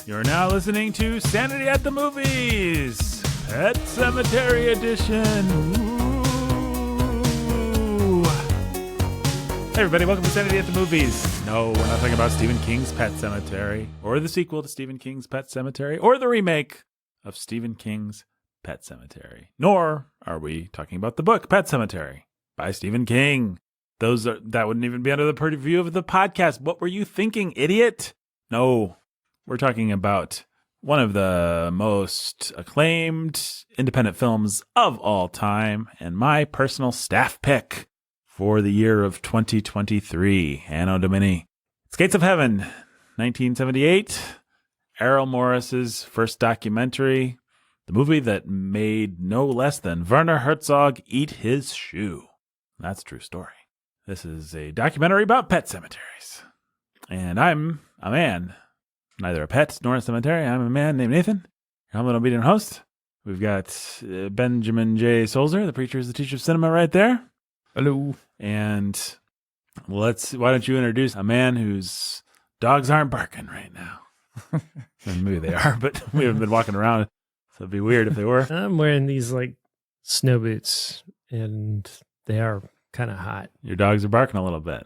You're now listening to Sanity at the Movies, Pet Cemetery Edition. Ooh. Hey everybody, welcome to Sanity at the Movies. No, we're not talking about Stephen King's Pet Cemetery, or the sequel to Stephen King's Pet Cemetery, or the remake of Stephen King's Pet Cemetery. Nor are we talking about the book Pet Cemetery by Stephen King. That wouldn't even be under the purview of the podcast. What were you thinking, idiot? No. We're talking about one of the most acclaimed independent films of all time and my personal staff pick for the year of 2023, Anno Domini. It's Gates of Heaven, 1978, Errol Morris's first documentary, the movie that made no less than Werner Herzog eat his shoe. That's a true story. This is a documentary about pet cemeteries. And I'm a man. Neither a pet nor a cemetery. I'm a man named Nathan, your humble and obedient host. We've got Benjamin J. Solzer, the preacher is the teacher of cinema right there. Hello. And why don't you introduce a man whose dogs aren't barking right now? Maybe they are, but we haven't been walking around, so it'd be weird if they were. I'm wearing these like snow boots, and they are kind of hot. Your dogs are barking a little bit.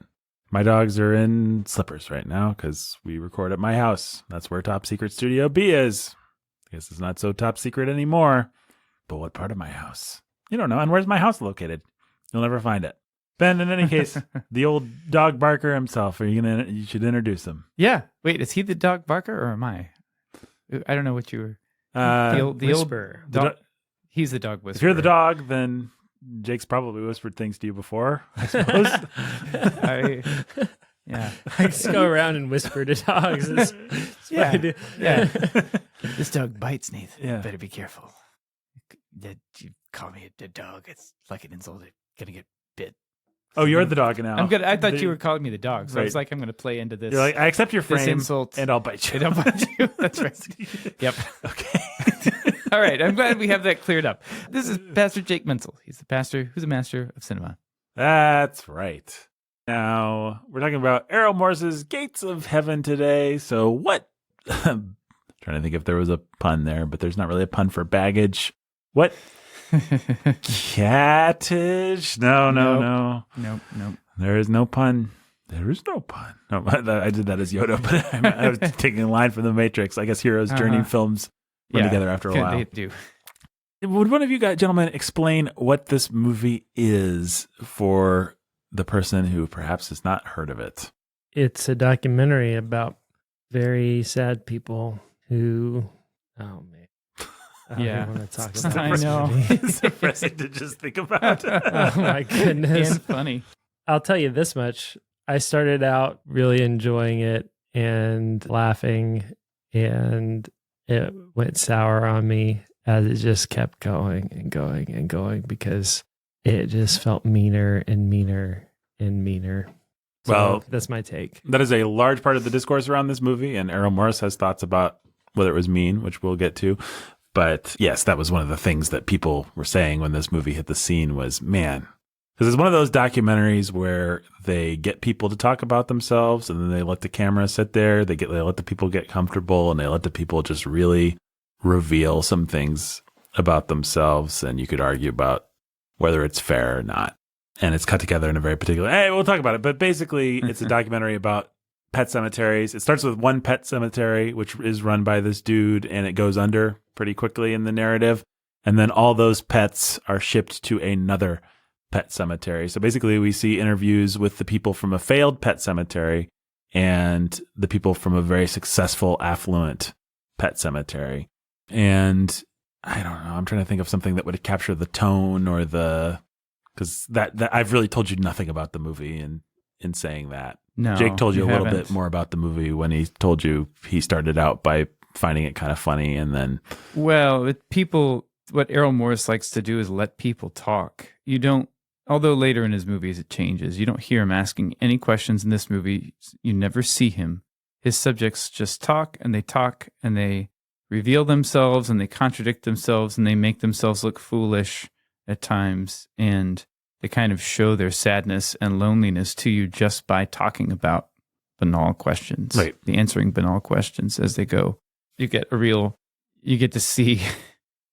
My dogs are in slippers right now because we record at my house. That's where Top Secret Studio B is. I guess it's not so top secret anymore. But what part of my house? You don't know. And where's my house located? You'll never find it. Ben, in any case, the old dog barker himself. You should introduce him. Yeah. Wait, is he the dog barker or am I? I don't know what you were. The old dog. He's the dog whisperer. If you're the dog, then Jake's probably whispered things to you before, I suppose. Yeah. I just go around and whisper to dogs. That's what I do. Yeah. This dog bites, Nathan. Yeah. Better be careful. You call me a dog. It's like an insult. It's gonna get bit. Oh, you're the dog now. I'm good. I thought you were calling me the dog, so I was Right. like, I'm gonna play into this. You're like, I accept your frame insult. and I'll bite you. And I'll bite you. That's right. Yep. Okay. All right. I'm glad we have that cleared up. This is Pastor Jake Menzel. He's the pastor who's a master of cinema. That's right. Now, we're talking about Errol Morris's Gates of Heaven today. So what? I'm trying to think if there was a pun there, but there's not really a pun for baggage. What? Cattage? No. Nope. There is no pun. There is no pun. No, I did that as Yoda, but I was taking a line from The Matrix. I guess Heroes Journey films run together after a while. They do. Would one of you guys, gentlemen, explain what this movie is for the person who perhaps has not heard of it? It's a documentary about very sad people who, oh man. I don't even want to talk about I this know. movie. It's depressing to just think about. Oh my goodness. And funny. I'll tell you this much. I started out really enjoying it and laughing, and it went sour on me as it just kept going and going and going because it just felt meaner and meaner and meaner. So Well, that's my take. That is a large part of the discourse around this movie, and Errol Morris has thoughts about whether it was mean, which we'll get to. But yes, that was one of the things that people were saying when this movie hit the scene was, man, because it's one of those documentaries where they get people to talk about themselves and then they let the camera sit there. They let the people get comfortable and they let the people just really reveal some things about themselves. And you could argue about whether it's fair or not. And it's cut together in a very particular, hey, we'll talk about it. But basically, it's a documentary about pet cemeteries. It starts with one pet cemetery, which is run by this dude, and it goes under pretty quickly in the narrative. And then all those pets are shipped to another pet cemetery. So basically, we see interviews with the people from a failed pet cemetery and the people from a very successful, affluent pet cemetery. And I don't know, I'm trying to think of something that would capture the tone or because that I've really told you nothing about the movie in saying that. No, Jake told you a little haven't. bit more about the movie when he told you he started out by finding it kind of funny and then... Well, what Errol Morris likes to do is let people talk. You don't, although later in his movies it changes, you don't hear him asking any questions in this movie. You never see him. His subjects just talk and they reveal themselves and they contradict themselves and they make themselves look foolish at times. And they kind of show their sadness and loneliness to you just by talking about banal questions. Right. The answering banal questions as they go. you get to see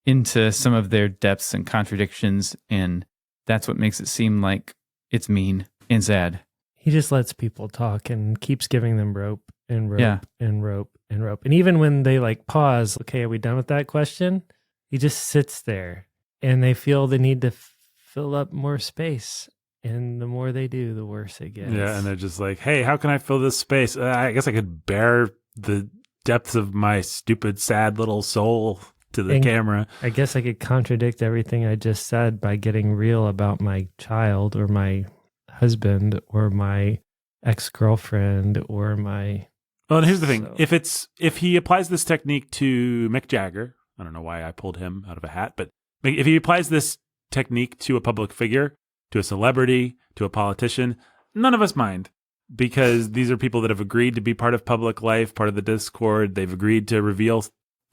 into some of their depths and contradictions, and that's what makes it seem like it's mean and sad. He just lets people talk and keeps giving them rope and rope Yeah. and rope and rope. And even when they like pause, okay, are we done with that question? He just sits there and they feel the need to fill up more space. And the more they do, the worse it gets. Yeah, and they're just like, hey, how can I fill this space? I guess I could bear the depths of my stupid, sad little soul to the camera. I guess I could contradict everything I just said by getting real about my child or my husband or my ex-girlfriend or my... Well, and here's the thing. If he applies this technique to Mick Jagger, I don't know why I pulled him out of a hat, but if he applies this technique to a public figure, to a celebrity, to a politician, none of us mind, because these are people that have agreed to be part of public life, part of the Discord. They've agreed to reveal,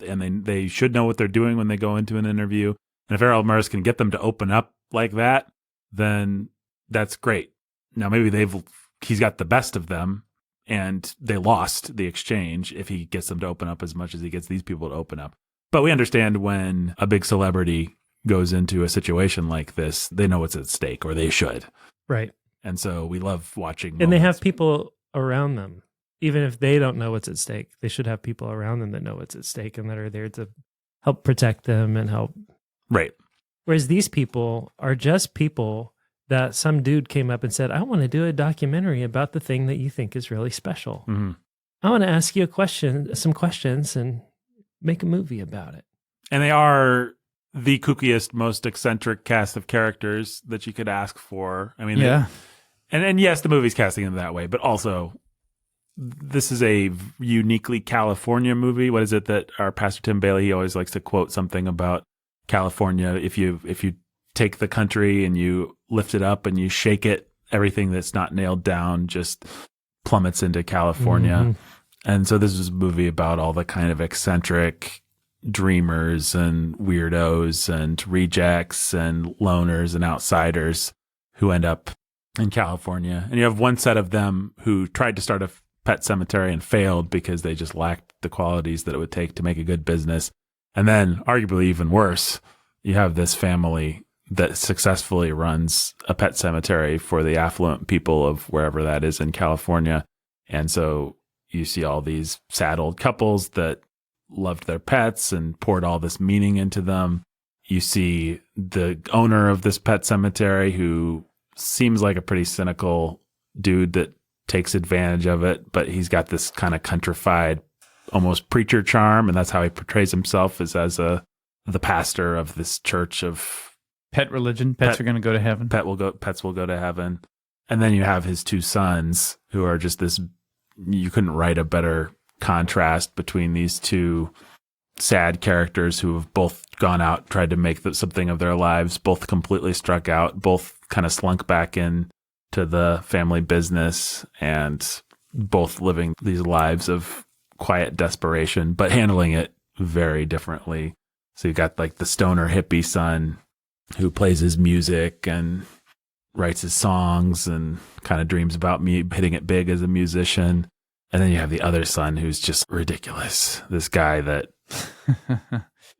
and they should know what they're doing when they go into an interview. And if Errol Morris can get them to open up like that, then that's great. Now, maybe he's got the best of them, and they lost the exchange if he gets them to open up as much as he gets these people to open up. But we understand when a big celebrity goes into a situation like this, they know what's at stake, or they should. Right. And so we love watching. And they have people around them. Even if they don't know what's at stake, they should have people around them that know what's at stake and that are there to help protect them and help. Right. Whereas these people are just people that some dude came up and said, I want to do a documentary about the thing that you think is really special. Mm-hmm. I want to ask you some questions and make a movie about it. And they are the kookiest, most eccentric cast of characters that you could ask for. I mean, yeah. And yes, the movie's casting them that way, but also this is a uniquely California movie. What is it that our pastor Tim Bailey, he always likes to quote something about California. If you take the country and you lift it up and you shake it, everything that's not nailed down just plummets into California. Mm-hmm. And so this is a movie about all the kind of eccentric dreamers and weirdos and rejects and loners and outsiders who end up in California. And you have one set of them who tried to start a pet cemetery and failed because they just lacked the qualities that it would take to make a good business. And then, arguably even worse, you have this family that successfully runs a pet cemetery for the affluent people of wherever that is in California. And so you see all these sad old couples that loved their pets and poured all this meaning into them. You see the owner of this pet cemetery who seems like a pretty cynical dude that takes advantage of it, but he's got this kind of countrified, almost preacher charm, and that's how he portrays himself, is as the pastor of this church of pet religion. Pets are going to go to heaven. Pets will go to heaven. And then you have his two sons who are just this. You couldn't write a better contrast between these two sad characters who have both gone out, tried to make something of their lives, both completely struck out, both kind of slunk back in to the family business, and both living these lives of quiet desperation, but handling it very differently. So you've got like the stoner hippie son who plays his music and writes his songs and kind of dreams about me hitting it big as a musician. And then you have the other son who's just ridiculous. This guy that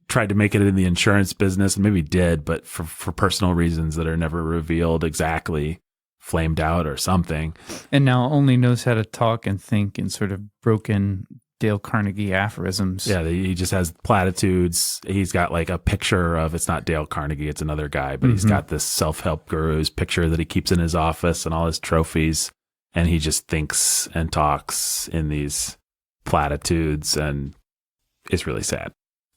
tried to make it in the insurance business and maybe did, but for personal reasons that are never revealed exactly, flamed out or something. And now only knows how to talk and think in sort of broken Dale Carnegie aphorisms. Yeah, he just has platitudes. He's got like a picture of, it's not Dale Carnegie, it's another guy, but he's got this self-help guru's picture that he keeps in his office and all his trophies. And he just thinks and talks in these platitudes, and it's really sad.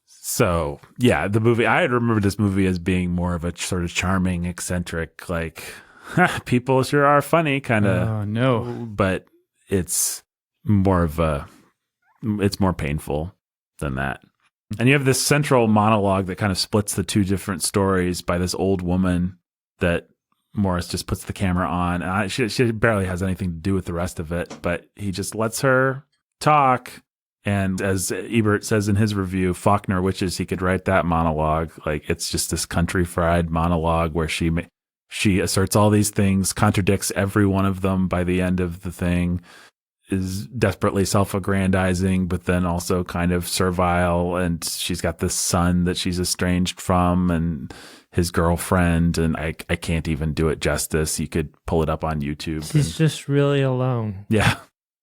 So, yeah, the movie, I remember this movie as being more of a sort of charming, eccentric, like, people sure are funny kind of. Oh, no. But it's more painful than that. And you have this central monologue that kind of splits the two different stories by this old woman that Morris just puts the camera on. And she barely has anything to do with the rest of it, but he just lets her talk. And as Ebert says in his review, Faulkner wishes he could write that monologue. Like, it's just this country fried monologue where she asserts all these things, contradicts every one of them by the end of the thing. is desperately self-aggrandizing, but then also kind of servile. And she's got this son that she's estranged from and his girlfriend. And I can't even do it justice. You could pull it up on YouTube. She's just really alone. Yeah.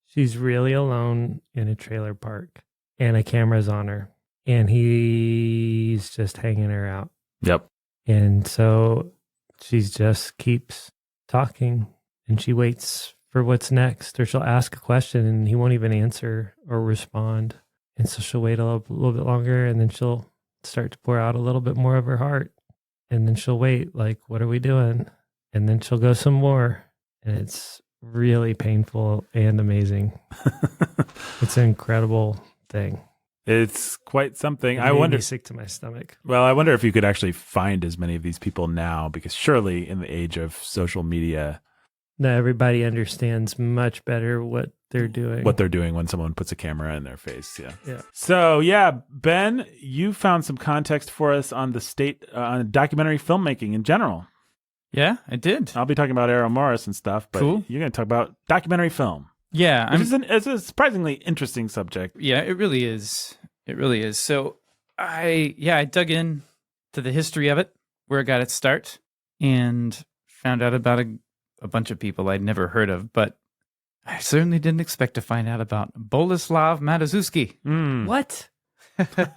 She's really alone in a trailer park and a camera's on her and he's just hanging her out. Yep. And so she just keeps talking and she waits for what's next, or she'll ask a question and he won't even answer or respond. And so she'll wait a little bit longer and then she'll start to pour out a little bit more of her heart. And then she'll wait, like, what are we doing? And then she'll go some more. And it's really painful and amazing. It's an incredible thing. It's quite something. It I made wonder. me sick to my stomach. Well, I wonder if you could actually find as many of these people now, because surely in the age of social media, Now everybody understands much better what they're doing. when someone puts a camera in their face. Yeah. Yeah. So yeah, Ben, you found some context for us on the state on documentary filmmaking in general. Yeah, I did. I'll be talking about Errol Morris and stuff, but Cool. You're going to talk about documentary film. Yeah, It's a surprisingly interesting subject. Yeah, it really is. It really is. So I dug in to the history of it, where it got its start, and found out about a bunch of people I'd never heard of, but I certainly didn't expect to find out about Boleslav Matuszewski. What?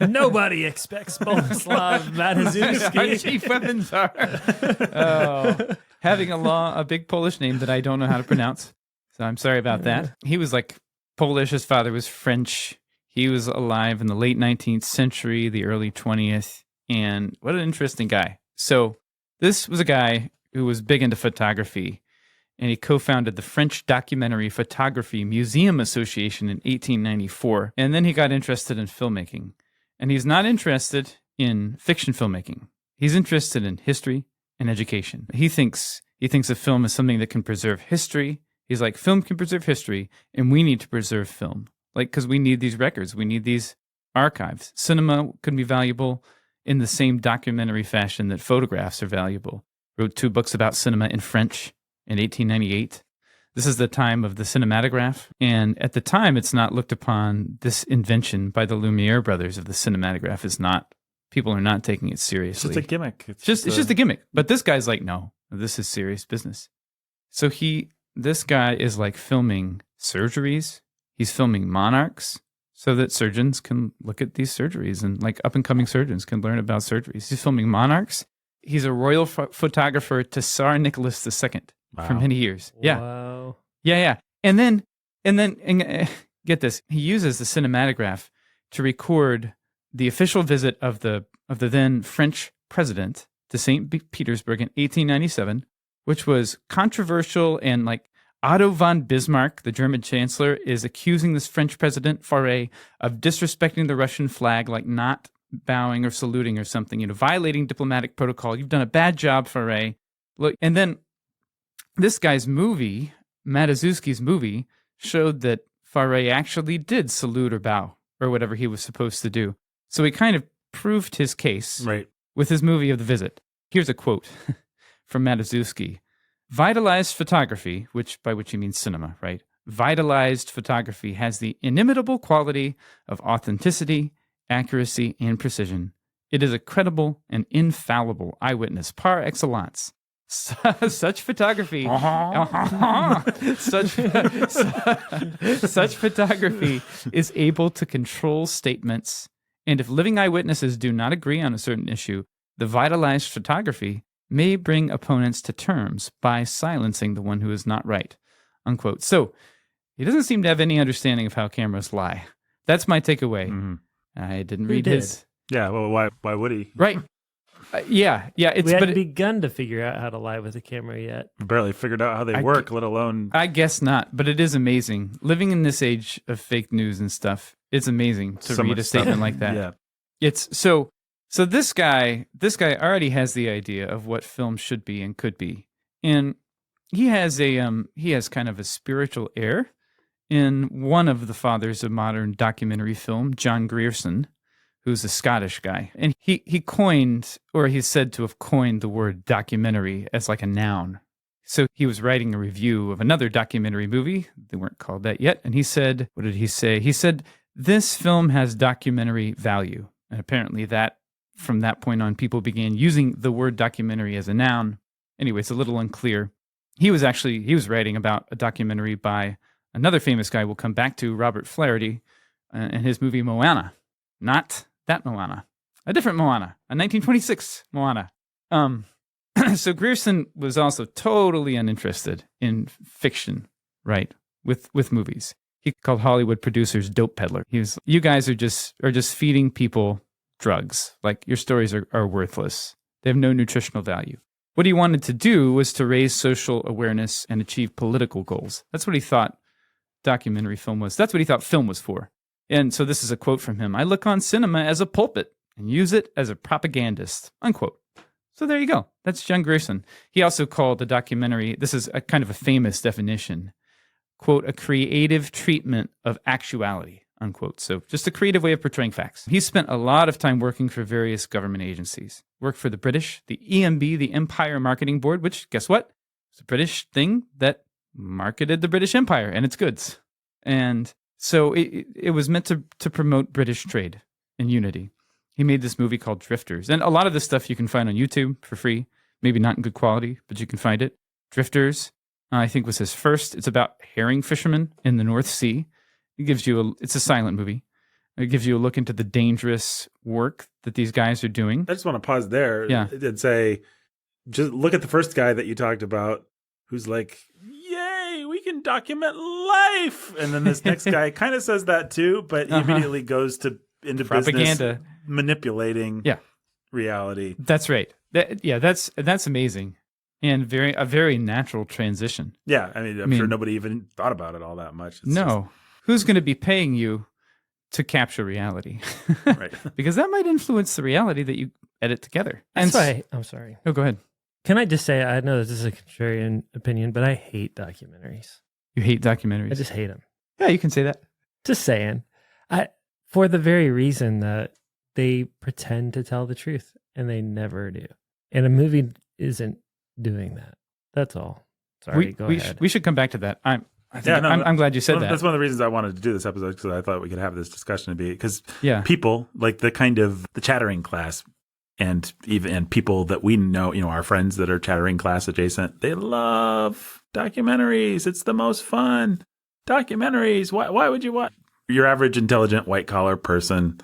Nobody expects Boleslav Our Matuszewski. chief weapons are having a big Polish name that I don't know how to pronounce. So I'm sorry about that. He was like Polish. His father was French. He was alive in the late 19th century, the early 20th. And what an interesting guy. So this was a guy who was big into photography. And he co-founded the French Documentary Photography Museum Association in 1894. And then he got interested in filmmaking. And he's not interested in fiction filmmaking. He's interested in history and education. He thinks of film as something that can preserve history. He's like, film can preserve history, and we need to preserve film. Like, because we need these records. We need these archives. Cinema can be valuable in the same documentary fashion that photographs are valuable. Wrote 2 books about cinema in French in 1898. This is the time of the cinematograph. And at the time, it's not looked upon, this invention by the Lumiere brothers of the cinematograph is not, people are not taking it seriously. It's just a gimmick. It's just a gimmick. But this guy's like, no, this is serious business. So this guy is like filming surgeries. He's filming monarchs so that surgeons can look at these surgeries, and like up and coming surgeons can learn about surgeries. He's filming monarchs. He's a royal photographer to Tsar Nicholas II for many years. Yeah. Wow. Yeah. And then get this. He uses the cinematograph to record the official visit of the then French president to St. Petersburg in 1897, which was controversial, and like Otto von Bismarck, the German chancellor, is accusing this French president, Faure, of disrespecting the Russian flag, like not bowing or saluting or something, violating diplomatic protocol. You've done a bad job, Faure. Look, and then this guy's movie, Matuszewski's movie, showed that Faure actually did salute or bow or whatever he was supposed to do. So he kind of proved his case with his movie of the visit. Here's a quote from Matuszewski. Vitalized photography, by which he means cinema, right? Vitalized photography has the inimitable quality of authenticity, accuracy, and precision. It is a credible and infallible eyewitness par excellence. Such photography, such photography is able to control statements, and if living eyewitnesses do not agree on a certain issue, the vitalized photography may bring opponents to terms by silencing the one who is not right, unquote. So he doesn't seem to have any understanding of how cameras lie. That's my takeaway. Mm-hmm. I didn't read his. Yeah, well, why would he? Right. Yeah. We hadn't begun to figure out how to lie with a camera yet. We barely figured out how they work, let alone... I guess not, but it is amazing. Living in this age of fake news and stuff, it's amazing to read a statement like that. Yeah. It's so this guy already has the idea of what film should be and could be. And he has kind of a spiritual air in one of the fathers of modern documentary film, John Grierson, who's a Scottish guy. And he coined, or he's said to have coined, the word documentary as like a noun. So he was writing a review of another documentary movie. They weren't called that yet. And he said, what did he say? He said, this film has documentary value. And apparently from that point on, people began using the word documentary as a noun. Anyway, it's a little unclear. He was writing about a documentary by another famous guy we'll come back to, Robert Flaherty, and his movie Moana. Not that Moana. A different Moana. A 1926 Moana. So Grierson was also totally uninterested in fiction, right? With movies. He called Hollywood producers dope peddler. You guys are just feeding people drugs. Like, your stories are worthless. They have no nutritional value. What he wanted to do was to raise social awareness and achieve political goals. That's what he thought documentary film was. That's what he thought film was for. And so this is a quote from him. I look on cinema as a pulpit and use it as a propagandist, unquote. So there you go. That's John Grierson. He also called the documentary, this is a kind of a famous definition, quote, a creative treatment of actuality, unquote. So just a creative way of portraying facts. He spent a lot of time working for various government agencies. Worked for the British, the EMB, the Empire Marketing Board, which, guess what? It's a British thing that marketed the British Empire and its goods. And so it was meant to promote British trade and unity. He made this movie called Drifters. And a lot of this stuff you can find on YouTube for free. Maybe not in good quality, but you can find it. Drifters, I think, was his first. It's about herring fishermen in the North Sea. It's a silent movie. It gives you a look into the dangerous work that these guys are doing. I just want to pause there and say, just look at the first guy that you talked about who's like, yay, we can document life. And then this next guy kind of says that too, but he immediately goes into propaganda, business manipulating reality. That's right. That's amazing. And a very natural transition. Yeah, I mean, I'm sure nobody even thought about it all that much. Who's going to be paying you to capture reality? Right. Because that might influence the reality that you edit together. I'm sorry. Oh, go ahead. Can I just say, I know this is a contrarian opinion, but I hate documentaries. You hate documentaries? I just hate them. Yeah, you can say that. Just saying. For the very reason that they pretend to tell the truth, and they never do. And a movie isn't doing that. That's all. Sorry, go ahead. We should come back to that. I'm glad you said that. That's one of the reasons I wanted to do this episode, because I thought we could have this discussion because people, like the chattering class, and people that we know, our friends that are chattering class adjacent, they love documentaries. It's the most fun. Documentaries. Why would you watch? Your average intelligent white collar person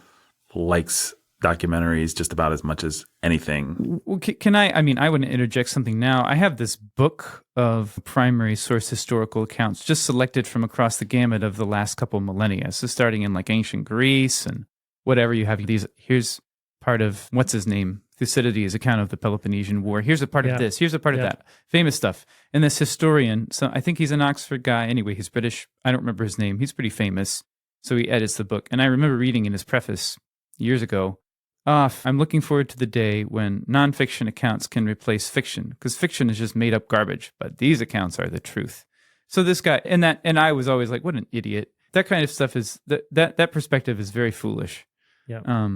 likes documentaries just about as much as anything. Can I want to interject something now. I have this book of primary source historical accounts just selected from across the gamut of the last couple millennia. So starting in like ancient Greece and whatever, you have these. Here's part of, what's his name? Thucydides' account of the Peloponnesian War. Here's a part of this. Here's a part of that. Famous stuff. And this historian, so I think he's an Oxford guy. Anyway, he's British. I don't remember his name. He's pretty famous. So he edits the book. And I remember reading in his preface years ago, I'm looking forward to the day when nonfiction accounts can replace fiction, because fiction is just made up garbage, but these accounts are the truth. So this guy, and I was always like, what an idiot. That kind of stuff is, that perspective is very foolish. Yeah.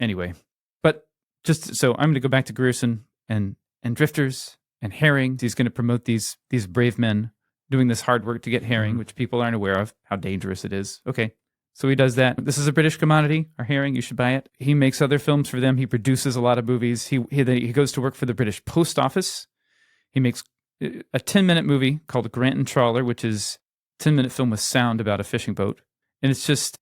Anyway, but just so I'm going to go back to Grierson and Drifters and herring. He's going to promote these brave men doing this hard work to get herring, which people aren't aware of, how dangerous it is. Okay. So he does that. This is a British commodity, our herring. You should buy it. He makes other films for them. He produces a lot of movies. He goes to work for the British Post Office. He makes a 10-minute movie called Grant and Trawler, which is a 10-minute film with sound about a fishing boat. And it's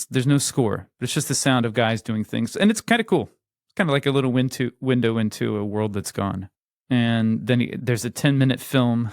there's no score, but it's just the sound of guys doing things. And it's kind of cool. It's kind of like a little window into a world that's gone. And then there's a 10-minute film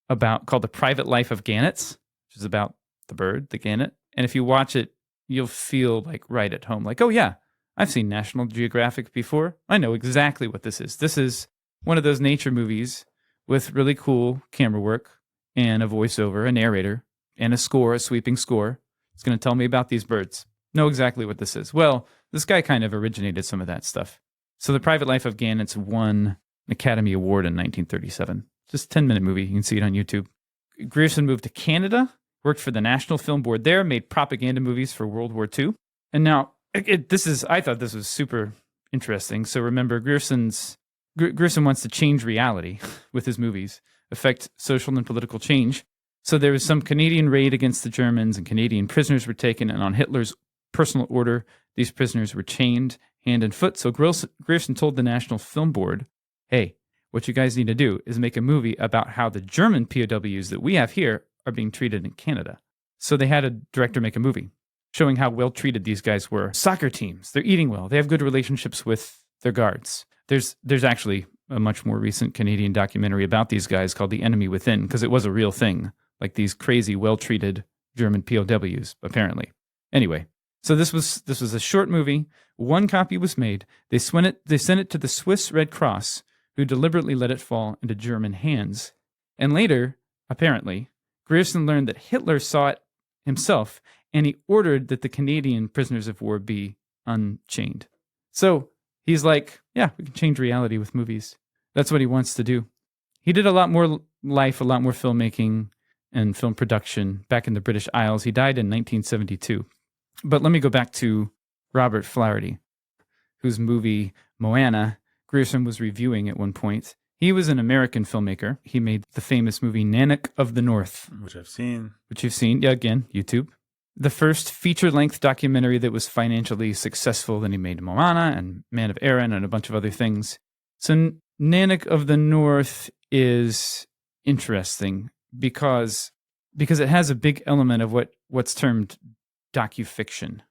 called The Private Life of Gannets, which is about the bird, the gannet. And if you watch it, you'll feel like right at home. Like, oh yeah, I've seen National Geographic before. I know exactly what this is. This is one of those nature movies with really cool camera work and a voiceover, a narrator, and a sweeping score. It's going to tell me about these birds. Know exactly what this is. Well, this guy kind of originated some of that stuff. So The Private Life of Gannets won an Academy Award in 1937. Just a 10-minute movie. You can see it on YouTube. Grierson moved to Canada, worked for the National Film Board there, made propaganda movies for World War II. And now, I thought this was super interesting. So remember, Grierson's Grierson wants to change reality with his movies, affect social and political change. So there was some Canadian raid against the Germans, and Canadian prisoners were taken, and on Hitler's personal order, these prisoners were chained hand and foot. So Grierson told the National Film Board, hey, what you guys need to do is make a movie about how the German POWs that we have here are being treated in Canada. So they had a director make a movie showing how well treated these guys were. Soccer teams, they're eating well. They have good relationships with their guards. There's actually a much more recent Canadian documentary about these guys called The Enemy Within, because it was a real thing, like these crazy, well-treated German POWs, apparently. Anyway, so this was a short movie. One copy was made. They sent it to the Swiss Red Cross, who deliberately let it fall into German hands. And later, apparently, Grierson learned that Hitler saw it himself, and he ordered that the Canadian prisoners of war be unchained. So he's like, yeah, we can change reality with movies. That's what he wants to do. He did a lot more life, a lot more filmmaking and film production back in the British Isles. He died in 1972. But let me go back to Robert Flaherty, whose movie Moana Grierson was reviewing at one point. He was an American filmmaker. He made the famous movie Nanook of the North. Which I've seen. Which you've seen, yeah, again, YouTube. The first feature-length documentary that was financially successful. Then he made Moana and Man of Erin and a bunch of other things. So Nanook of the North is interesting because it has a big element of what's termed docufiction.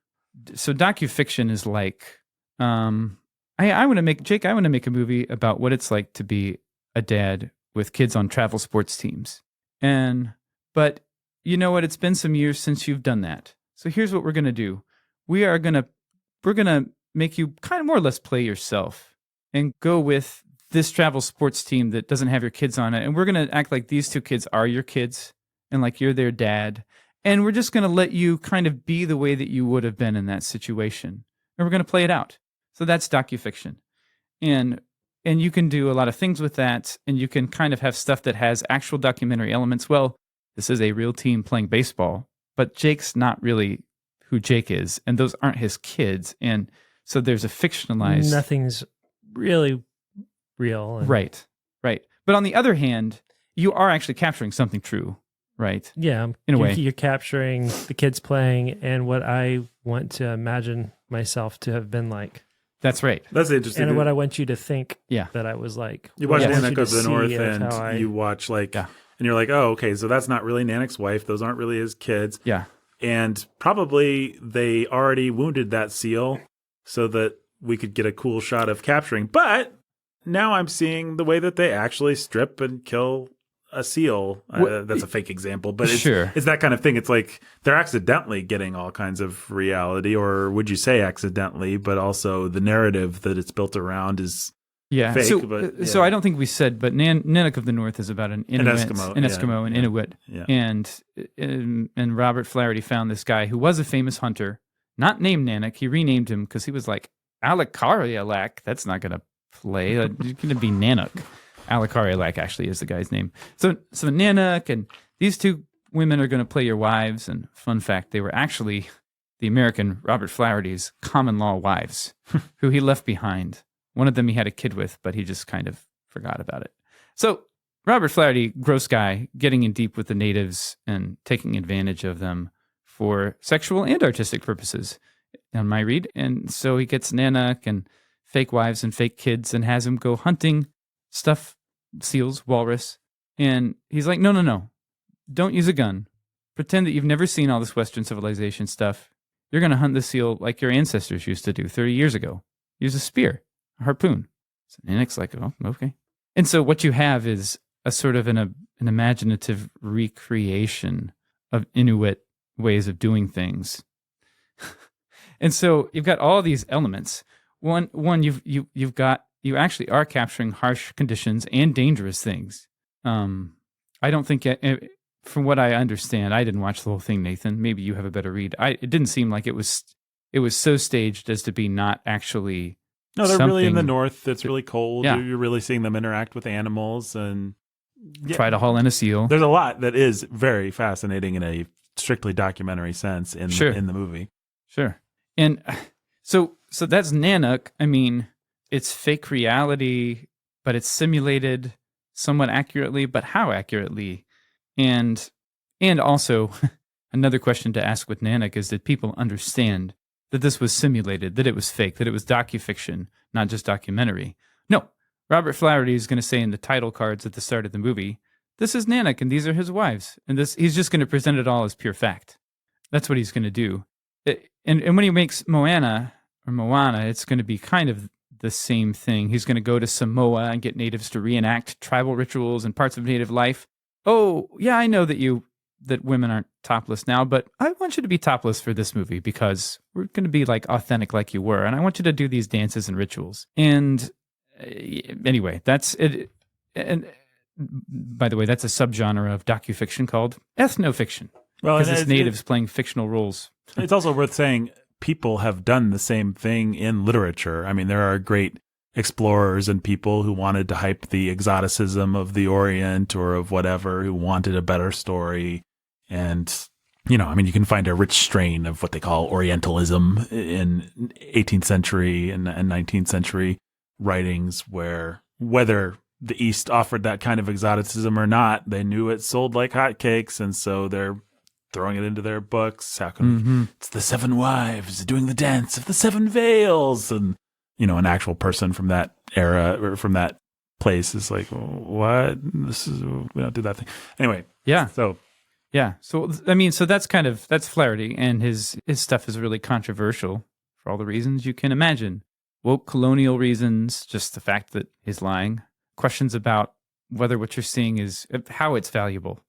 So docufiction is like, I want to make a movie about what it's like to be a dad with kids on travel sports teams. But you know what? It's been some years since you've done that. So here's what we're going to do. We're going to make you kind of more or less play yourself and go with this travel sports team that doesn't have your kids on it. And we're going to act like these two kids are your kids and like you're their dad. And we're just going to let you kind of be the way that you would have been in that situation. And we're going to play it out. So that's docufiction. And you can do a lot of things with that. And you can kind of have stuff that has actual documentary elements. Well, this is a real team playing baseball, but Jake's not really who Jake is. And those aren't his kids. And so there's a fictionalized... Nothing's really real. Right. But on the other hand, you are actually capturing something true, right? Yeah. In a way. You're capturing the kids playing and what I want to imagine myself to have been like. That's right. That's interesting. And what I want you to think that I was like. You watch Nanook of the North and you watch and you're like, oh, okay, so that's not really Nanook's wife. Those aren't really his kids. Yeah. And probably they already wounded that seal so that we could get a cool shot of capturing. But now I'm seeing the way that they actually strip and kill a seal. That's a fake example, but it's that kind of thing. It's like they're accidentally getting all kinds of reality, or would you say accidentally, but also the narrative that it's built around is fake. So I don't think we said, but Nanook of the North is about an Inuit, an Eskimo, an Inuit. Yeah. And Robert Flaherty found this guy who was a famous hunter, not named Nanook. He renamed him because he was like, Alakarialak, that's not going to play. It's going to be Nanook. Alakarialak actually is the guy's name. So Nanook and these two women are going to play your wives. And fun fact, they were actually the American Robert Flaherty's common law wives who he left behind. One of them he had a kid with, but he just kind of forgot about it. So Robert Flaherty, gross guy, getting in deep with the natives and taking advantage of them for sexual and artistic purposes on my read. And so he gets Nanook and fake wives and fake kids and has him go hunting stuff, seals, walrus. And he's like, no. Don't use a gun. Pretend that you've never seen all this Western civilization stuff. You're going to hunt the seal like your ancestors used to do 30 years ago. Use a spear, a harpoon. So Nanook's like, oh, okay. And so what you have is a sort of an imaginative recreation of Inuit ways of doing things. And so you've got all these elements. One, you actually are capturing harsh conditions and dangerous things. I don't think, from what I understand, I didn't watch the whole thing, Nathan. Maybe you have a better read. It didn't seem like it was so staged as to be not actually. No, they're really in the north. It's really cold. Yeah. You're really seeing them interact with animals and try to haul in a seal. There's a lot that is very fascinating in a strictly documentary sense in the movie. Sure. And so that's Nanook. I mean, it's fake reality but it's simulated somewhat accurately, but how accurately? And also, another question to ask with Nanak is, did people understand that this was simulated, that it was fake, that it was docufiction, not just documentary? No. Robert Flaherty is going to say in the title cards at the start of the movie, this is Nanak and these are his wives. And he's just going to present it all as pure fact. That's what he's going to do. And when he makes Moana, it's going to be kind of the same thing. He's going to go to Samoa and get natives to reenact tribal rituals and parts of native life. Oh, yeah, I know that women aren't topless now, but I want you to be topless for this movie because we're going to be like authentic like you were. And I want you to do these dances and rituals. And anyway, that's it. And by the way, that's a subgenre of docufiction called ethnofiction. Well, because it's natives playing fictional roles. It's also worth saying people have done the same thing in literature. I mean, there are great explorers and people who wanted to hype the exoticism of the Orient or of whatever, who wanted a better story. And, you know, I mean, you can find a rich strain of what they call Orientalism in 18th century and 19th century writings, where whether the East offered that kind of exoticism or not, they knew it sold like hotcakes, and so they're throwing it into their books. How come it's the 7 wives doing the dance of the 7 veils? And, you know, an actual person from that era or from that place is like, what? We don't do that thing. Anyway. Yeah. So, I mean, so that's Flaherty, and his stuff is really controversial for all the reasons you can imagine. Woke colonial reasons, just the fact that he's lying. Questions about whether what you're seeing is, how it's valuable.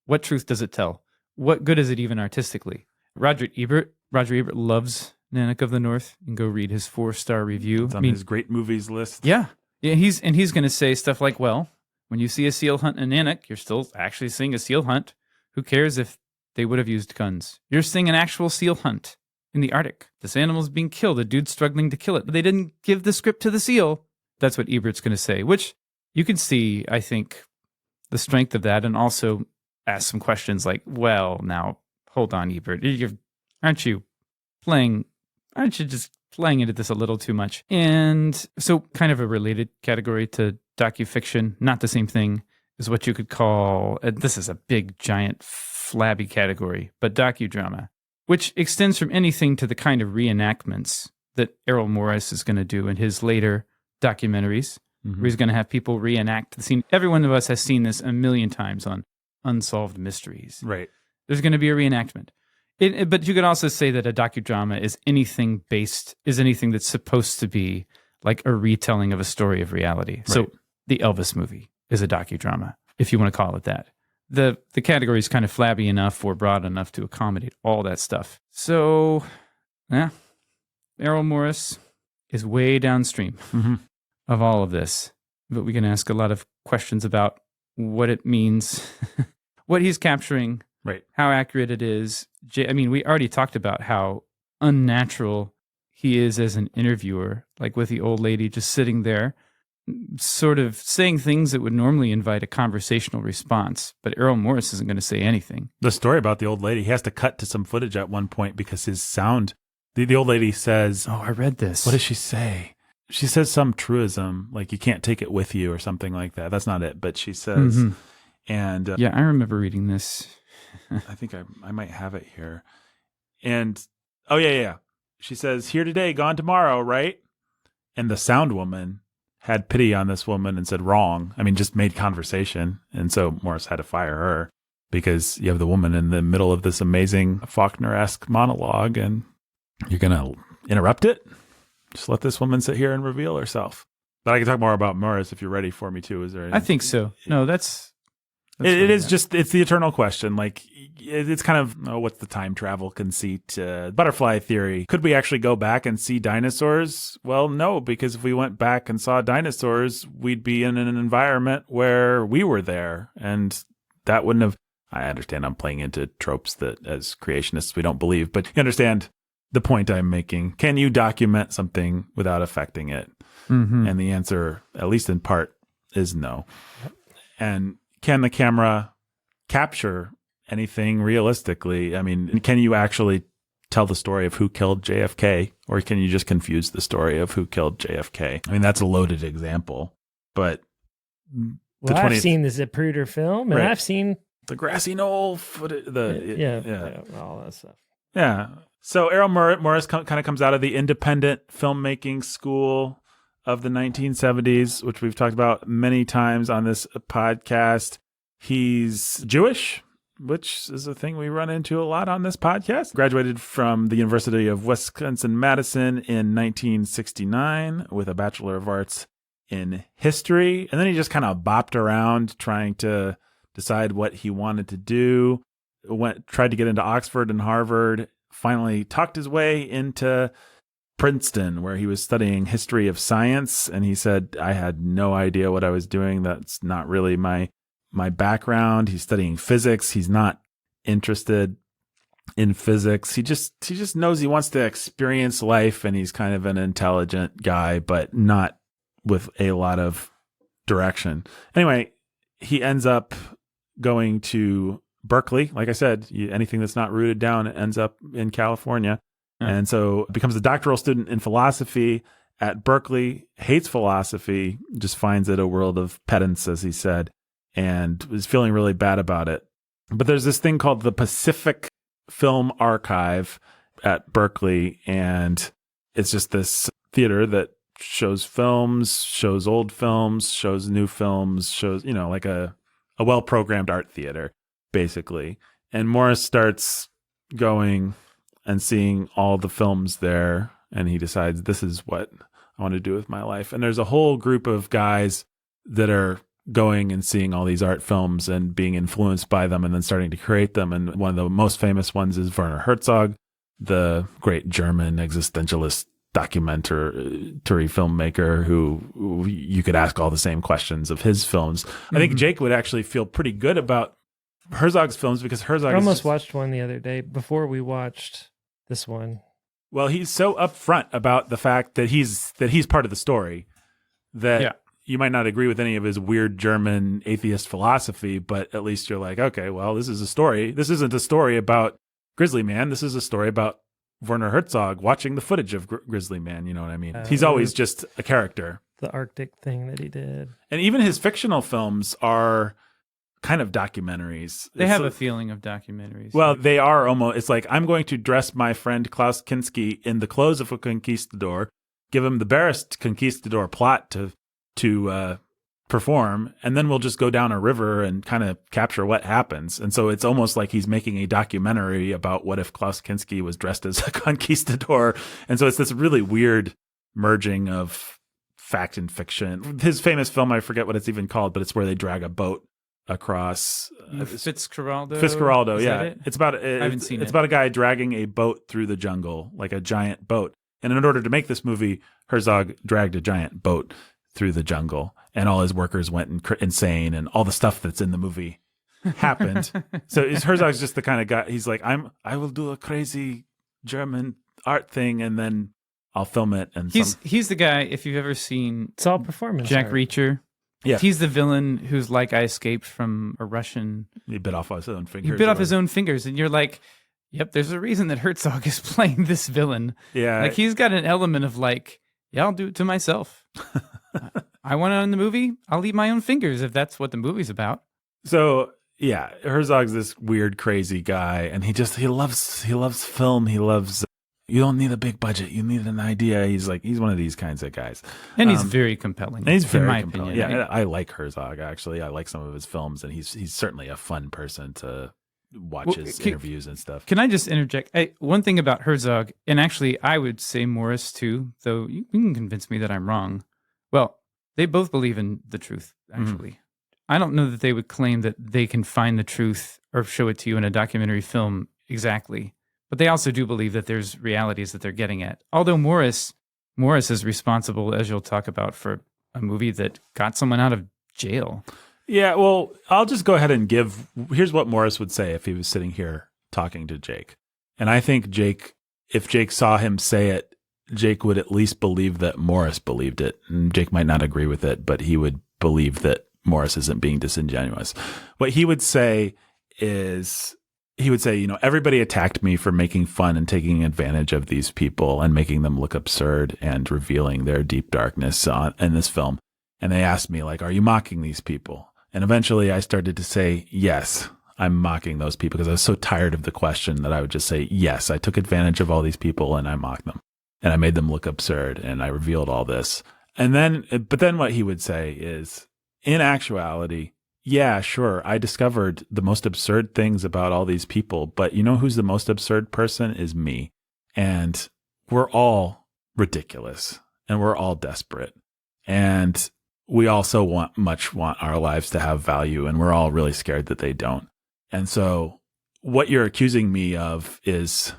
What truth does it tell? What good is it even artistically? Roger Ebert loves Nanak of the North. You can go read his 4-star review. It's on his great movies list. Yeah. He's going to say stuff like, well, when you see a seal hunt in Nanak, you're still actually seeing a seal hunt. Who cares if they would have used guns? You're seeing an actual seal hunt in the Arctic. This animal's being killed. A dude's struggling to kill it, but they didn't give the script to the seal. That's what Ebert's going to say, which you can see, I think, the strength of that, and also ask some questions like, well, now, hold on, Ebert. Aren't you just playing into this a little too much? And so kind of a related category to docufiction, not the same thing, is what you could call, this is a big, giant, flabby category, but docudrama, which extends from anything to the kind of reenactments that Errol Morris is going to do in his later documentaries, where he's going to have people reenact the scene. Every one of us has seen this a million times on Unsolved Mysteries. Right. There's going to be a reenactment. But you could also say that a docudrama is anything that's supposed to be like a retelling of a story of reality. Right. So the Elvis movie is a docudrama, if you want to call it that. The category is kind of flabby enough or broad enough to accommodate all that stuff. So, yeah, Errol Morris is way downstream of all of this. But we can ask a lot of questions about what it means, what he's capturing, right? How accurate it is. I mean, we already talked about how unnatural he is as an interviewer, like with the old lady just sitting there, sort of saying things that would normally invite a conversational response. But Errol Morris isn't going to say anything. The story about the old lady, he has to cut to some footage at one point because his sound, the old lady says, oh, I read this. What does she say? She says some truism, like you can't take it with you or something like that. That's not it, but she says, and yeah, I remember reading this. I think I might have it here. And, oh, yeah. She says, here today, gone tomorrow, right? And the sound woman had pity on this woman and said, wrong. I mean, just made conversation. And so Morris had to fire her because you have the woman in the middle of this amazing Faulkner-esque monologue and you're going to interrupt it? Just let this woman sit here and reveal herself. But I can talk more about Morris if you're ready for me too. Is there anything? I think so. No, that's it is just, it's the eternal question. Like, it's kind of, what's the time travel conceit? Butterfly theory. Could we actually go back and see dinosaurs? Well, no, because if we went back and saw dinosaurs, we'd be in an environment where we were there. And that wouldn't have, I understand I'm playing into tropes that as creationists we don't believe, but you understand the point I'm making. Can you document something without affecting it? And the answer, at least in part, is no. And can the camera capture anything realistically? I mean, can you actually tell the story of who killed JFK, or can you just confuse the story of who killed JFK? I mean, that's a loaded example. But Well, I've seen the Zapruder film, and Right. I've seen the grassy knoll footage, all that stuff. Yeah. So Errol Morris kind of comes out of the independent filmmaking school of the 1970s, which we've talked about many times on this podcast. He's Jewish, which is a thing we run into a lot on this podcast. Graduated from the University of Wisconsin-Madison in 1969 with a Bachelor of Arts in History. And then he just kind of bopped around trying to decide what he wanted to do. Tried to get into Oxford and Harvard, finally talked his way into Princeton, where he was studying history of science. And he said, I had no idea what I was doing. That's not really my background. He's studying physics. He's not interested in physics. He just knows he wants to experience life, and he's kind of an intelligent guy, but not with a lot of direction. Anyway, he ends up going to Berkeley. Like I said, anything that's not rooted down ends up in California. And so becomes a doctoral student in philosophy at Berkeley, hates philosophy, just finds it a world of pedants, as he said, and was feeling really bad about it. But there's this thing called the Pacific Film Archive at Berkeley, and it's just this theater that shows films, shows old films, shows new films, shows, like a well-programmed art theater, basically. And Morris starts going and seeing all the films there, and he decides, this is what I want to do with my life. And there's a whole group of guys that are going and seeing all these art films and being influenced by them and then starting to create them. And one of the most famous ones is Werner Herzog, the great German existentialist documentary filmmaker who you could ask all the same questions of his films. I think Jake would actually feel pretty good about Herzog's films because Herzog I almost watched one the other day before we watched this one. Well, he's so upfront about the fact that he's part of the story that you might not agree with any of his weird German atheist philosophy, but at least you're like, okay, well, this is a story. This isn't a story about Grizzly Man. This is a story about Werner Herzog watching the footage of Grizzly Man. You know what I mean? He's always just a character. The Arctic thing that he did. And even his fictional films are kind of documentaries. They have a feeling of documentaries. Well, they are almost, it's like, I'm going to dress my friend Klaus Kinski in the clothes of a conquistador, give him the barest conquistador plot to perform, and then we'll just go down a river and kind of capture what happens. And so it's almost like he's making a documentary about what if Klaus Kinski was dressed as a conquistador. And so it's this really weird merging of fact and fiction. His famous film, I forget what it's even called, but it's where they drag a boat across Fitzcarraldo. Yeah, it's about I haven't seen it. It's about a guy dragging a boat through the jungle, like a giant boat. And in order to make this movie, Herzog dragged a giant boat through the jungle, and all his workers went insane, and all the stuff that's in the movie happened. So Herzog's just the kind of guy. He's like, I will do a crazy German art thing, and then I'll film it. And he's the guy. If you've ever seen, it's all performance. Jack art. Reacher. Yeah, he's the villain who's like, I escaped from a Russian. He bit off his own fingers. He bit off his own fingers, and you're like, yep, there's a reason that Herzog is playing this villain. Yeah, like he's got an element of like, yeah, I'll do it to myself. I want it in the movie. I'll eat my own fingers if that's what the movie's about. So yeah, Herzog's this weird, crazy guy, and he loves film. He loves. You don't need a big budget. You need an idea. He's one of these kinds of guys. And he's very compelling. And he's very in my compelling. opinion. Yeah, I like Herzog, actually. I like some of his films, and he's certainly a fun person to watch his interviews and stuff. Can I just interject? One thing about Herzog, and actually I would say Morris too, though you can convince me that I'm wrong. Well, they both believe in the truth, actually. I don't know that they would claim that they can find the truth or show it to you in a documentary film exactly. But they also do believe that there's realities that they're getting at. Although Morris is responsible, as you'll talk about, for a movie that got someone out of jail. Yeah, well, I'll just go ahead and here's what Morris would say if he was sitting here talking to Jake. And I think if Jake saw him say it, Jake would at least believe that Morris believed it. And Jake might not agree with it, but he would believe that Morris isn't being disingenuous. What he would say is, everybody attacked me for making fun and taking advantage of these people and making them look absurd and revealing their deep darkness in this film. And they asked me, like, are you mocking these people? And eventually I started to say, yes, I'm mocking those people, because I was so tired of the question that I would just say, yes, I took advantage of all these people and I mocked them. And I made them look absurd, and I revealed all this. But then what he would say is, in actuality, yeah, sure, I discovered the most absurd things about all these people, but you know who's the most absurd person? Is me. And we're all ridiculous, and we're all desperate. And we also want our lives to have value, and we're all really scared that they don't. And so what you're accusing me of is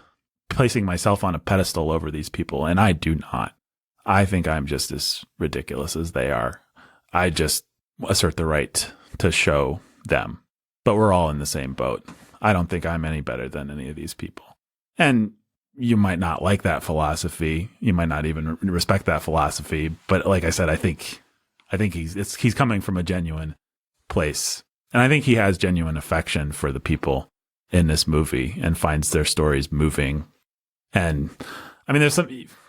placing myself on a pedestal over these people, and I do not. I think I'm just as ridiculous as they are. I just assert the right to show them. But we're all in the same boat. I don't think I'm any better than any of these people. And you might not like that philosophy. You might not even respect that philosophy. But like I said, I think he's coming from a genuine place. And I think he has genuine affection for the people in this movie and finds their stories moving. And I mean,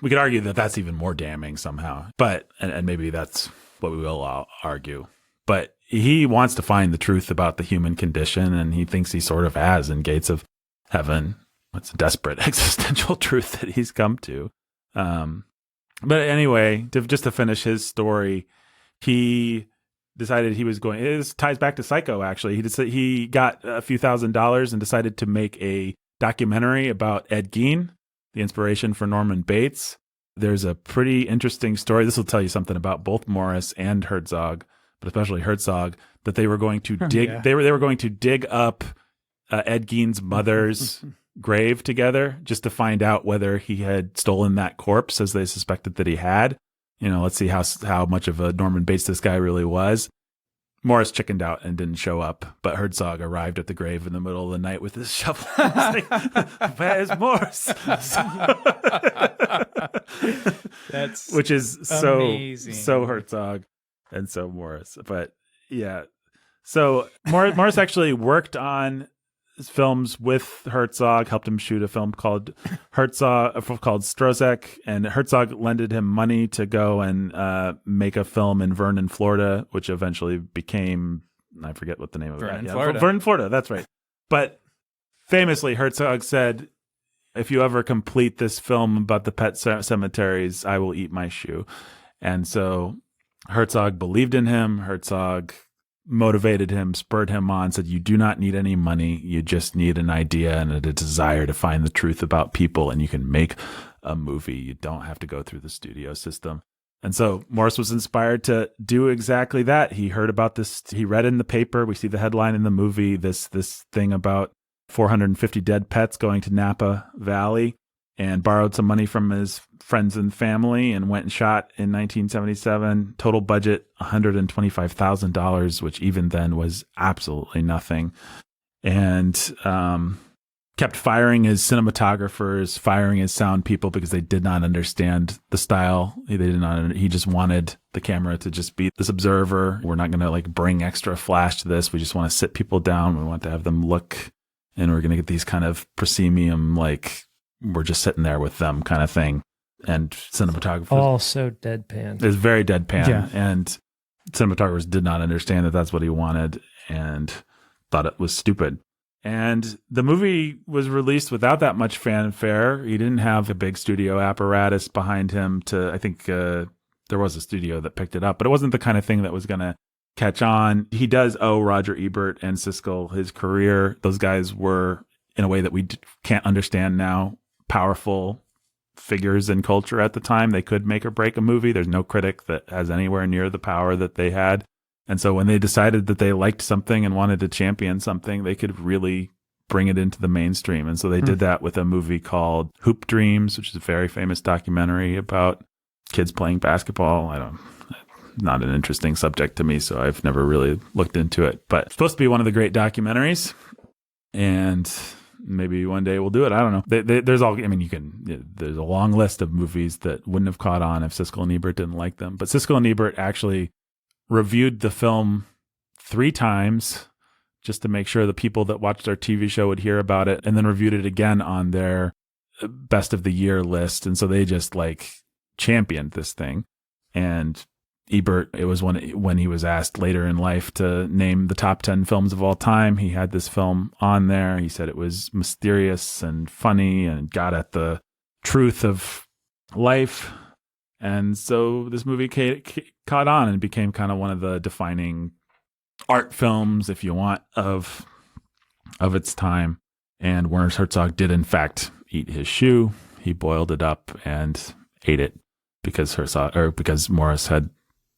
we could argue that that's even more damning somehow, but, and maybe that's what we will argue, but he wants to find the truth about the human condition. And he thinks he sort of has in Gates of Heaven. It's a desperate existential truth that he's come to. But anyway, just to finish his story, he decided he was going, this ties back to Psycho, actually. He got a few $1,000s and decided to make a documentary about Ed Gein, the inspiration for Norman Bates. There's a pretty interesting story. This will tell you something about both Morris and Herzog, but especially Herzog, that they were going to dig. Yeah. They were going to dig up Ed Gein's mother's grave together, just to find out whether he had stolen that corpse, as they suspected that he had. Let's see how much of a Norman Bates this guy really was. Morris chickened out and didn't show up, but Herzog arrived at the grave in the middle of the night with his shovel. Like, where's Morris? That's which is amazing. so Herzog and so Morris. But yeah, so Morris actually worked on films with Herzog, helped him shoot a film called Strozek, and Herzog lended him money to go and make a film in Vernon, Florida, which eventually became, I forget what the name of it. Florida. Vernon, Florida, that's right. But famously, Herzog said, if you ever complete this film about the pet cemeteries, I will eat my shoe. And so Herzog believed in him. Herzog motivated him, spurred him on, said, you do not need any money. You just need an idea and a desire to find the truth about people, and you can make a movie. You don't have to go through the studio system. And so Morris was inspired to do exactly that. He heard about this. He read in the paper. We see the headline in the movie, this thing about 450 dead pets going to Napa Valley, and borrowed some money from his friends and family and went and shot in 1977. Total budget, $125,000, which even then was absolutely nothing. And kept firing his cinematographers, firing his sound people, because they did not understand the style. He just wanted the camera to just be this observer. We're not going to bring extra flash to this. We just want to sit people down. We want to have them look, and we're going to get these kind of proscenium, we're just sitting there with them kind of thing. And cinematographers, all so deadpan. It's very deadpan. Yeah. And cinematographers did not understand that that's what he wanted and thought it was stupid. And the movie was released without that much fanfare. He didn't have a big studio apparatus behind him I think there was a studio that picked it up, but it wasn't the kind of thing that was going to catch on. He does owe Roger Ebert and Siskel his career. Those guys were, in a way that we can't understand now, powerful figures in culture at the time. They could make or break a movie. There's no critic that has anywhere near the power that they had. And so when they decided that they liked something and wanted to champion something, they could really bring it into the mainstream. And so they did that with a movie called Hoop Dreams, which is a very famous documentary about kids playing basketball. Not an interesting subject to me, so I've never really looked into it. But it's supposed to be one of the great documentaries. And maybe one day we'll do it. I don't know. There's a long list of movies that wouldn't have caught on if Siskel and Ebert didn't like them. But Siskel and Ebert actually reviewed the film 3 times just to make sure the people that watched our TV show would hear about it, and then reviewed it again on their best of the year list. And so they just championed this thing. And Ebert, it was when he was asked later in life to name the top 10 films of all time, he had this film on there. He said it was mysterious and funny and got at the truth of life. And so this movie caught on and became kind of one of the defining art films, if you want, of its time. And Werner Herzog did, in fact, eat his shoe. He boiled it up and ate it because Morris had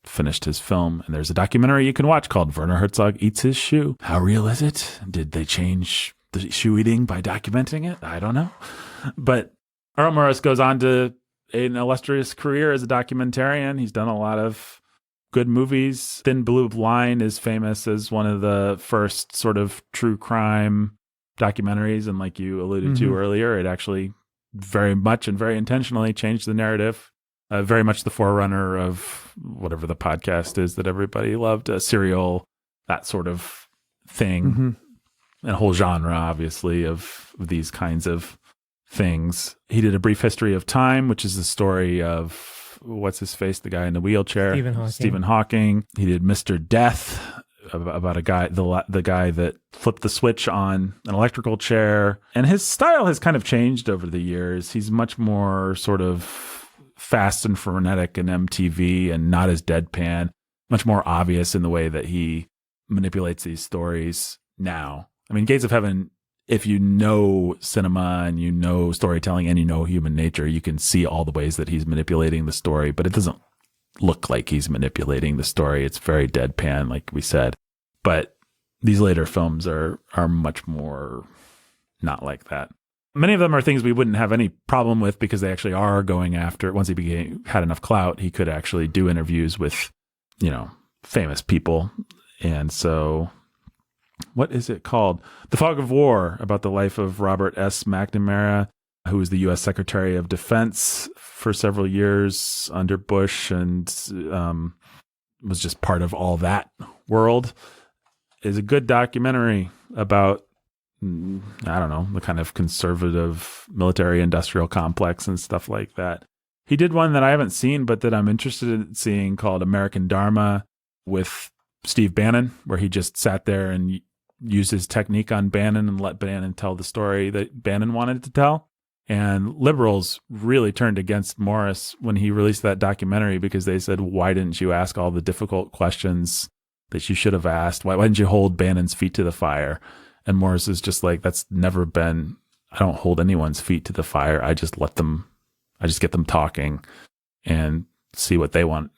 finished his film. And there's a documentary you can watch called Werner Herzog Eats His Shoe. How real is it? Did they change the shoe eating by documenting it? I don't know. But Errol Morris goes on to an illustrious career as a documentarian. He's done a lot of good movies. Thin Blue Line is famous as one of the first sort of true crime documentaries. And like you alluded to earlier, it actually very much and very intentionally changed the narrative. Very much the forerunner of whatever the podcast is that everybody loved, Serial, that sort of thing, and a whole genre, obviously, of these kinds of things. He did A Brief History of Time, which is the story of, what's his face, the guy in the wheelchair, Stephen Hawking. He did Mr. Death, about a guy, the guy that flipped the switch on an electrical chair. And his style has kind of changed over the years. He's much more sort of fast and frenetic in MTV and not as deadpan, much more obvious in the way that he manipulates these stories now. I mean, Gates of Heaven, if you know cinema and you know storytelling and you know human nature, you can see all the ways that he's manipulating the story, but it doesn't look like he's manipulating the story. It's very deadpan, like we said. But these later films are much more not like that. Many of them are things we wouldn't have any problem with because they actually are going after, once he had enough clout, he could actually do interviews with, famous people. And so, what is it called? The Fog of War, about the life of Robert S. McNamara, who was the U.S. Secretary of Defense for several years under Bush and was just part of all that world, is a good documentary about, I don't know, the kind of conservative military industrial complex and stuff like that. He did one that I haven't seen, but that I'm interested in seeing, called American Dharma, with Steve Bannon, where he just sat there and used his technique on Bannon and let Bannon tell the story that Bannon wanted to tell. And liberals really turned against Morris when he released that documentary because they said, why didn't you ask all the difficult questions that you should have asked? Why didn't you hold Bannon's feet to the fire? And Morris is just like, that's never been, I don't hold anyone's feet to the fire. I just get them talking and see what they want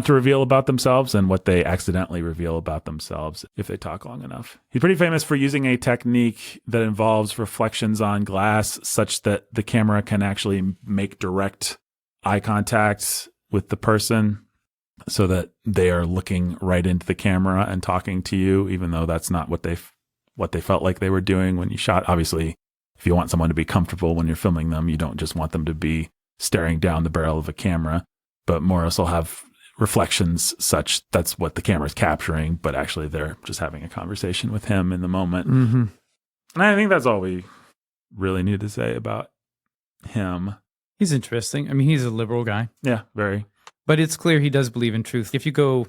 to reveal about themselves and what they accidentally reveal about themselves if they talk long enough. He's pretty famous for using a technique that involves reflections on glass such that the camera can actually make direct eye contact with the person so that they are looking right into the camera and talking to you, even though that's not what they felt like they were doing when you shot. Obviously, if you want someone to be comfortable when you're filming them, you don't just want them to be staring down the barrel of a camera. But Morris will have reflections such that's what the camera's capturing, but actually they're just having a conversation with him in the moment. And I think that's all we really need to say about him. He's interesting. I mean, he's a liberal guy. Yeah, very. But it's clear he does believe in truth. If you go,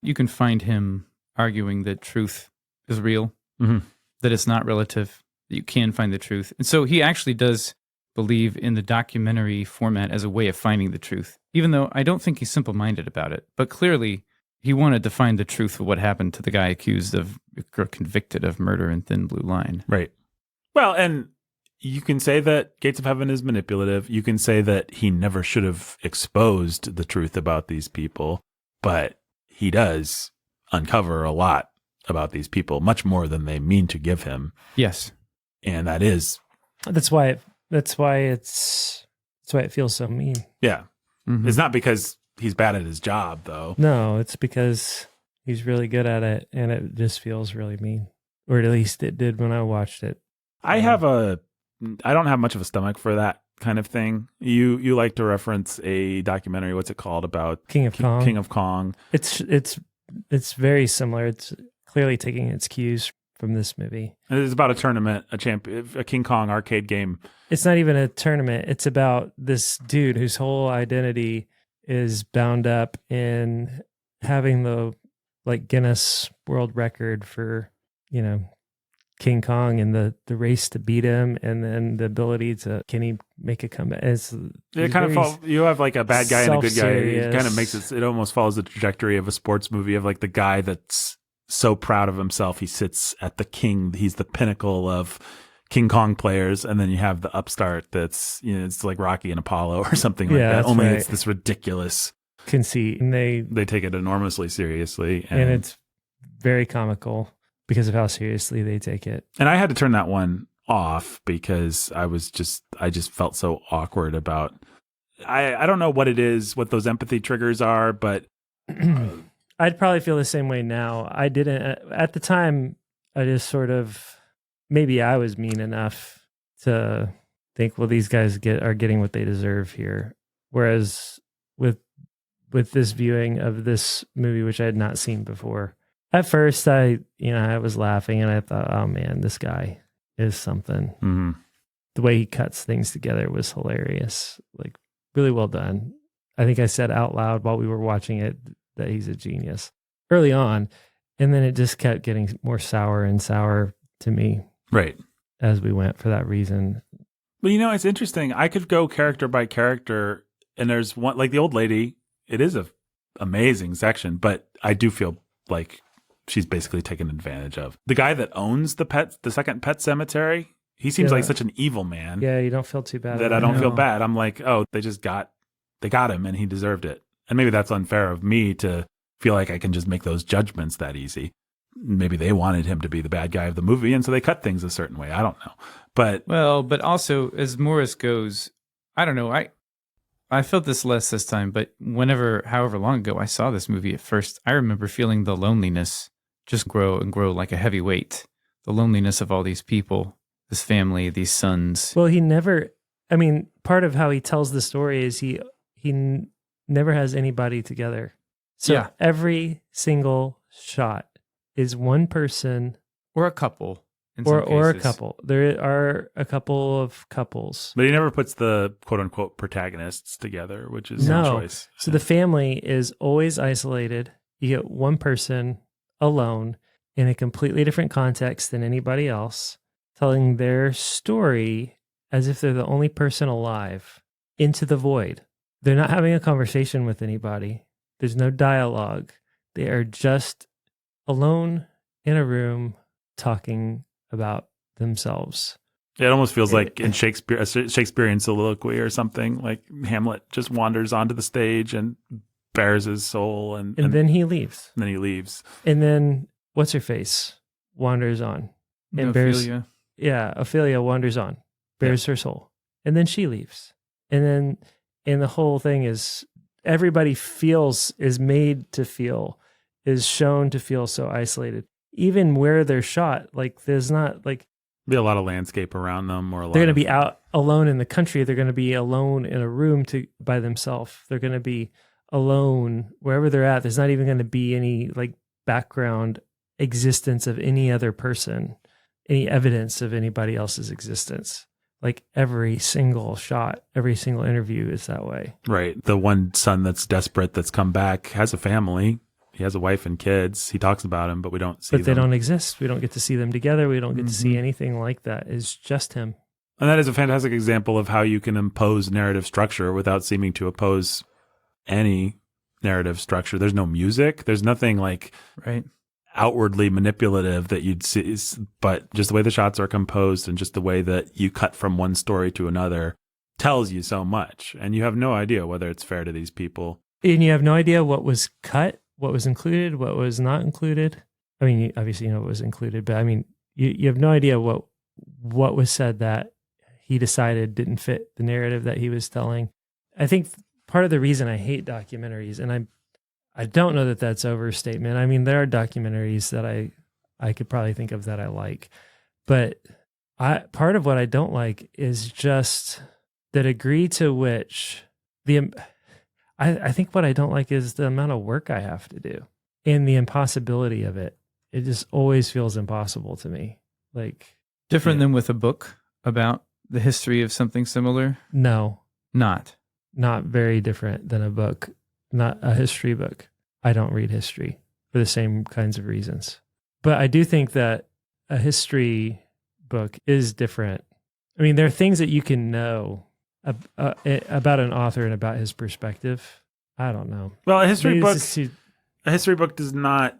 you can find him arguing that truth is real, that it's not relative, that you can find the truth. And so he actually does believe in the documentary format as a way of finding the truth, even though I don't think he's simple-minded about it. But clearly, he wanted to find the truth of what happened to the guy accused of or convicted of murder in Thin Blue Line. Right. Well, and you can say that Gates of Heaven is manipulative. You can say that he never should have exposed the truth about these people, but he does uncover a lot about these people, much more than they mean to give him. Yes. And that's why it feels so mean. Yeah. It's not because he's bad at his job, though. No, it's because he's really good at it, and it just feels really mean. Or at least it did when I watched it. I don't have much of a stomach for that kind of thing. You like to reference a documentary, what's it called, about King of Kong. King of Kong. It's very similar. It's clearly taking its cues from this movie. And it's about a tournament, a King Kong arcade game. It's not even a tournament. It's about this dude whose whole identity is bound up in having the like Guinness World Record for, you know, King Kong and the race to beat him, and then the ability to, can he make a comeback? It kind of you have like a bad guy and a good guy. It kind of makes it almost follows the trajectory of a sports movie. You have like the guy that's so proud of himself, he sits at the king. He's the pinnacle of King Kong players, and then you have the upstart that's, you know, it's like Rocky and Apollo or something like that. Only it's this ridiculous conceit, and they take it enormously seriously, and it's very comical because of how seriously they take it. And I had to turn that one off because I just felt so awkward about. I don't know what it is, what those empathy triggers are, but I'd probably feel the same way now. I didn't at the time. I just sort of, maybe I was mean enough to think, well, these guys are getting what they deserve here. Whereas with this viewing of this movie, which I had not seen before, at first I was laughing and I thought, oh man, this guy is something. Mm-hmm. The way he cuts things together was hilarious. Like, really well done. I think I said out loud while we were watching it that he's a genius early on. And then it just kept getting more sour and sour to me. Right. As we went for that reason. But you know, it's interesting. I could go character by character, and there's one, like the old lady, it is a amazing section, but I do feel like she's basically taken advantage of. The guy that owns the second pet cemetery, he seems like such an evil man. Yeah, you don't feel too bad. That I don't feel bad. I'm like, oh, they got him and he deserved it. And maybe that's unfair of me to feel like I can just make those judgments that easy. Maybe they wanted him to be the bad guy of the movie, and so they cut things a certain way. I don't know. But also as Morris goes, I don't know. I felt this less this time, but however long ago I saw this movie at first, I remember feeling the loneliness just grow and grow like a heavy weight. The loneliness of all these people, this family, these sons. Well, part of how he tells the story is he never has anybody together. So every single shot is one person or a couple. Or a couple. There are a couple of couples. But he never puts the quote-unquote protagonists together, which is no choice. So the family is always isolated. You get one person alone in a completely different context than anybody else, telling their story as if they're the only person alive into the void. They're not having a conversation with anybody. There's no dialogue. They are just alone in a room talking about themselves. It almost feels like in Shakespeare, a Shakespearean soliloquy or something, like Hamlet just wanders onto the stage and bears his soul. And then he leaves. And then he leaves. And then what's her face wanders on. And Ophelia. Ophelia wanders on, bears her soul. And then she leaves. And the whole thing is everybody is made to feel, is shown to feel so isolated. Even where they're shot, like there's not like be a lot of landscape around them, or they're going to be out alone in the country. They're going to be alone in a room by themselves. They're going to be alone wherever they're at. There's not even going to be any like background existence of any other person, any evidence of anybody else's existence. Like every single shot, every single interview is that way. Right. The one son that's desperate, that's come back, has a family. He has a wife and kids. He talks about him, but we don't see them. But they don't exist. We don't get to see them together. We don't get to see anything like that. It's just him. And that is a fantastic example of how you can impose narrative structure without seeming to oppose any narrative structure. There's no music. There's nothing like outwardly manipulative that you'd see, but just the way the shots are composed and just the way that you cut from one story to another tells you so much. And you have no idea whether it's fair to these people. And you have no idea what was cut, what was included, what was not included. I mean, obviously you know what was included, but I mean, you have no idea what was said that he decided didn't fit the narrative that he was telling. I think part of the reason I hate documentaries, and I don't know that that's overstatement. I mean, there are documentaries that I could probably think of that I like, but part of what I don't like is just the degree to which I think what I don't like is the amount of work I have to do and the impossibility of it. It just always feels impossible to me. Like different than with a book about the history of something similar? No. Not. not very different than a book, not a history book. I don't read history for the same kinds of reasons. But I do think that a history book is different. I mean, there are things that you can know about an author and about his perspective. I don't know. Well, a history Maybe book it's just a history book does not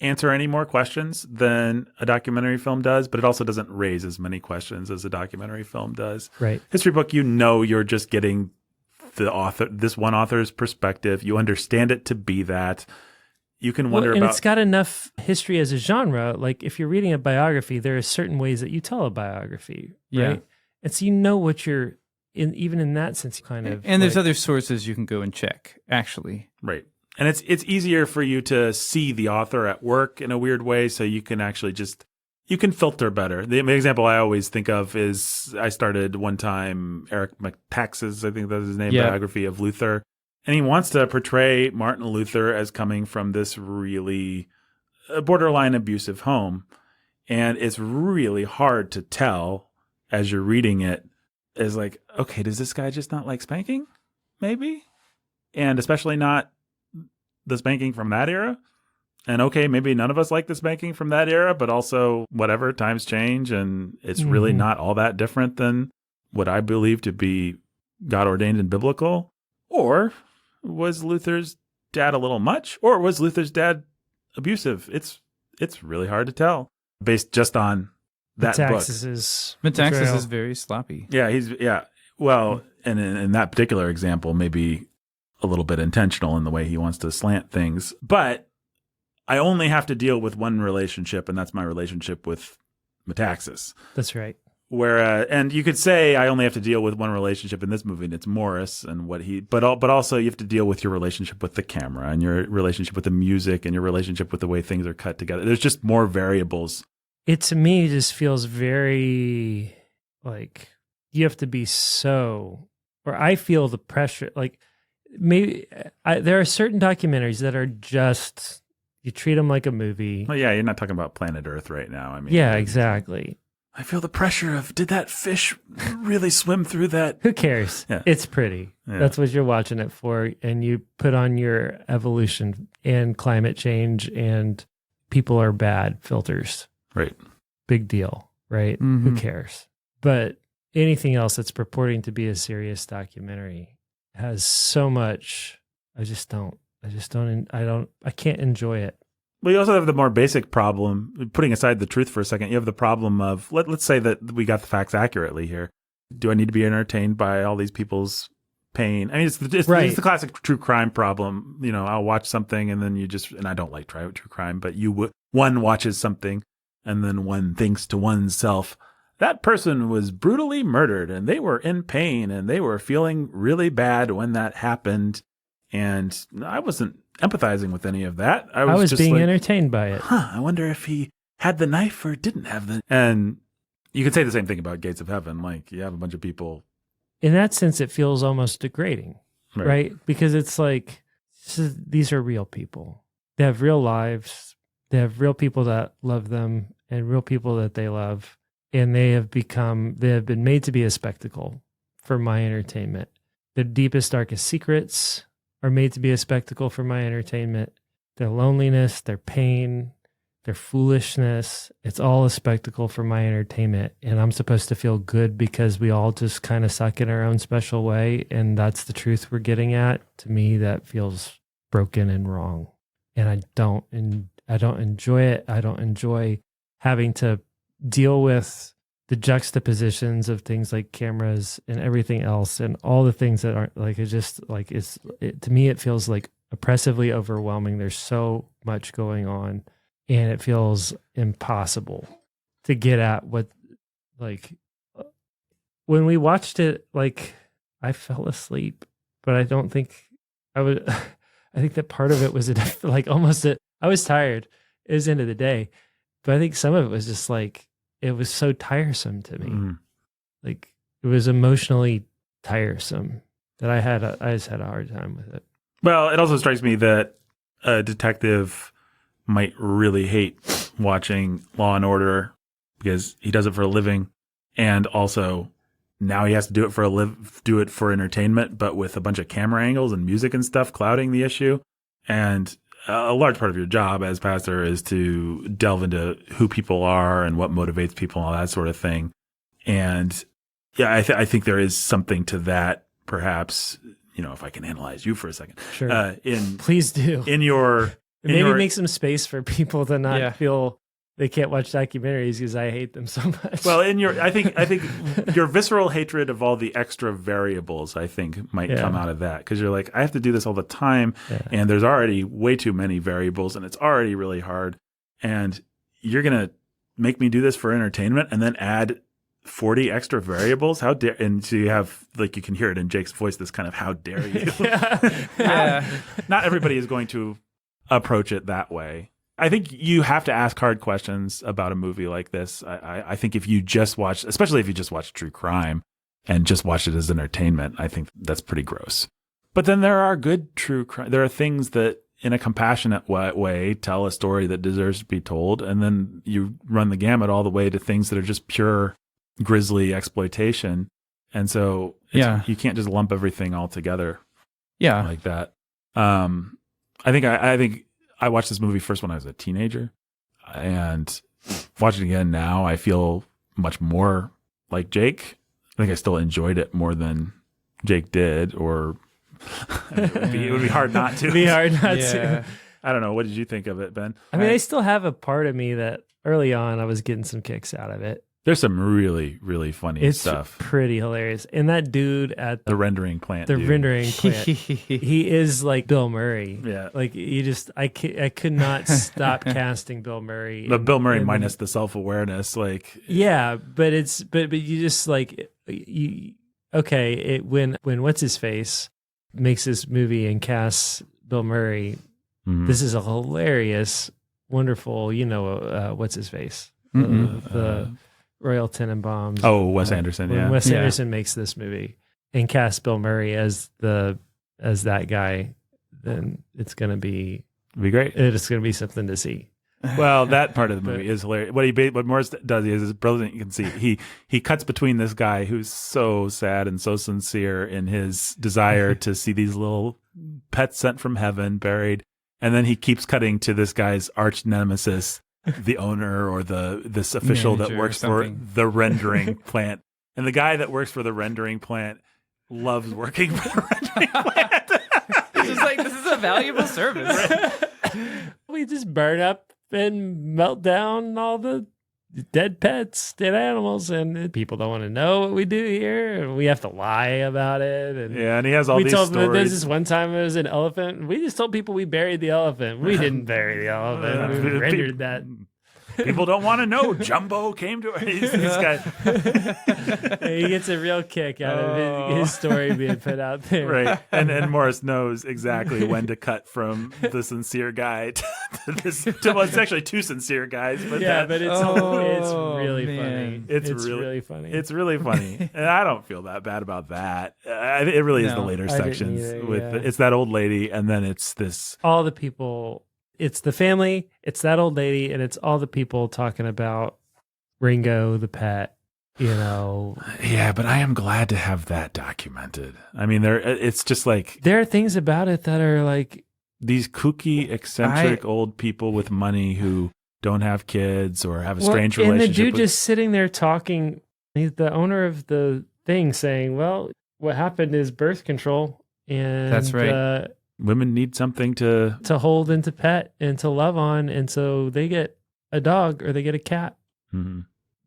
answer any more questions than a documentary film does, but it also doesn't raise as many questions as a documentary film does. right. History book, you're just getting this one author's perspective. You understand it to be that. You can wonder and about. it's got enough history as a genre. Like if you're reading a biography, there are certain ways that you tell a biography, right? Yeah. And so you know what you're in, even in that sense, kind of. And there's like, other sources you can go and check, actually. Right. And it's easier for you to see the author at work in a weird way, so you can actually you can filter better. The example I always think of is I started one time Eric Metaxas, I think that's his name, biography of Luther. And he wants to portray Martin Luther as coming from this really borderline abusive home. And it's really hard to tell as you're reading it is like, okay, does this guy just not like spanking? Maybe. And especially not the spanking from that era. And okay, maybe none of us like the spanking from that era, but also whatever, times change. And it's really not all that different than what I believe to be God ordained and biblical. Or was Luther's dad a little much? Or was Luther's dad abusive? It's really hard to tell based just on that book. Metaxas is very sloppy. Yeah, well, and in that particular example, maybe a little bit intentional in the way he wants to slant things. But I only have to deal with one relationship, and that's my relationship with Metaxas. That's right. And you could say I only have to deal with one relationship in this movie, and it's Morris and what but also you have to deal with your relationship with the camera and your relationship with the music and your relationship with the way things are cut together. There's just more variables. It to me just feels very like you have to be or I feel the pressure. Like maybe there are certain documentaries that are just, you treat them like a movie. Well, yeah, you're not talking about Planet Earth right now. I mean, yeah, exactly. I feel the pressure of, did that fish really swim through that? Who cares? Yeah. It's pretty. Yeah. That's what you're watching it for. And you put on your evolution and climate change and people are bad filters. Right. Big deal, right? Mm-hmm. Who cares? But anything else that's purporting to be a serious documentary has so much. I can't enjoy it. Well, you also have the more basic problem, putting aside the truth for a second, you have the problem of, let's say that we got the facts accurately here. Do I need to be entertained by all these people's pain? I mean, it's the classic true crime problem. You know, I'll watch something and then and I don't like true crime, but one watches something and then one thinks to oneself, that person was brutally murdered and they were in pain and they were feeling really bad when that happened. And I wasn't empathizing with any of that. I was just being entertained by it. I wonder if he had the knife or didn't have the. And you could say the same thing about Gates of Heaven. Like, you have a bunch of people. In that sense, it feels almost degrading, right? Because it's like, these are real people. They have real lives. They have real people that love them and real people that they love. And they have been made to be a spectacle for my entertainment. Their deepest, darkest secrets are made to be a spectacle for my entertainment. Their loneliness, their pain, their foolishness, it's all a spectacle for my entertainment. And I'm supposed to feel good because we all just kind of suck in our own special way. And that's the truth we're getting at. To me, that feels broken and wrong. And I don't enjoy it. I don't enjoy having to deal with the juxtapositions of things like cameras and everything else and all the things that aren't like, to me, it feels like oppressively overwhelming. There's so much going on and it feels impossible to get at what, like, when we watched it, like, I fell asleep, but I don't think I would, I think that part of it was like I was tired. It was the end of the day, but I think some of it was just like, it was so tiresome to me. Mm. Like, it was emotionally tiresome that I just had a hard time with it. Well, it also strikes me that a detective might really hate watching Law and Order because he does it for a living, and also now he has to do it for entertainment, but with a bunch of camera angles and music and stuff clouding the issue. And a large part of your job as pastor is to delve into who people are and what motivates people and all that sort of thing. And yeah, I think there is something to that, perhaps, if I can analyze you for a second. Sure. Please do. Maybe make some space for people to not feel they can't watch documentaries because I hate them so much. Well, I think your visceral hatred of all the extra variables, I think, might come out of that, because you're like, I have to do this all the time, and there's already way too many variables, and it's already really hard, and you're gonna make me do this for entertainment, and then add 40 extra variables? How dare? And so you have, like, you can hear it in Jake's voice, this kind of "how dare you?" Not everybody is going to approach it that way. I think you have to ask hard questions about a movie like this. I think if you just watch, especially if you just watch true crime and just watch it as entertainment, I think that's pretty gross. But then there are good true crime. There are things that, in a compassionate way, tell a story that deserves to be told. And then you run the gamut all the way to things that are just pure grisly exploitation. And so you can't just lump everything all together like that. I think I watched this movie first when I was a teenager, and watching it again now, I feel much more like Jake. I think I still enjoyed it more than Jake did, or it would be hard not to. To. I don't know. What did you think of it, Ben? I mean, I still have a part of me that early on I was getting some kicks out of it. There's some really, really funny stuff. It's pretty hilarious. And that dude at the rendering plant, he is like Bill Murray. Yeah. Like, I could not stop casting Bill Murray. But Bill Murray minus the self-awareness, like. Yeah, but you just like, when what's his face makes this movie and casts Bill Murray, this is a hilarious, wonderful, what's his face? The Royal Tenenbaums. Oh, Wes Anderson. When Wes Anderson makes this movie and casts Bill Murray as that guy, then it's going to be great. It's going to be something to see. Well, that part of the movie is hilarious. What Morris does is brilliant. You can see he cuts between this guy who's so sad and so sincere in his desire to see these little pets sent from heaven buried, and then he keeps cutting to this guy's arch nemesis, the owner or this official that works for the rendering plant. And the guy that works for the rendering plant loves working for the rendering plant. It's just like, this is a valuable service. We just burn up and melt down all the dead pets, dead animals, and people don't want to know what we do here, and we have to lie about it. And he has all these stories. There's this one time it was an elephant, and we just told people we buried the elephant. We didn't bury the elephant. We rendered that. People don't want to know. Jumbo came to this guy. He gets a real kick out of his story being put out there. Right. And Morris knows exactly when to cut from the sincere guy to this. Well, it's actually two sincere guys. But but it's really funny. It's really funny. It's really funny. And I don't feel that bad about that. It really is the later sections. It's that old lady, and then it's this. All the people. It's the family, it's that old lady, and it's all the people talking about Ringo the pet, Yeah, but I am glad to have that documented. I mean, it's just like... There are things about it that are like... These kooky, eccentric old people with money who don't have kids or have a strange relationship. And the dude just sitting there talking, he's the owner of the thing, saying, well, what happened is birth control. And that's right. Women need something to hold and to pet and to love on. And so they get a dog or they get a cat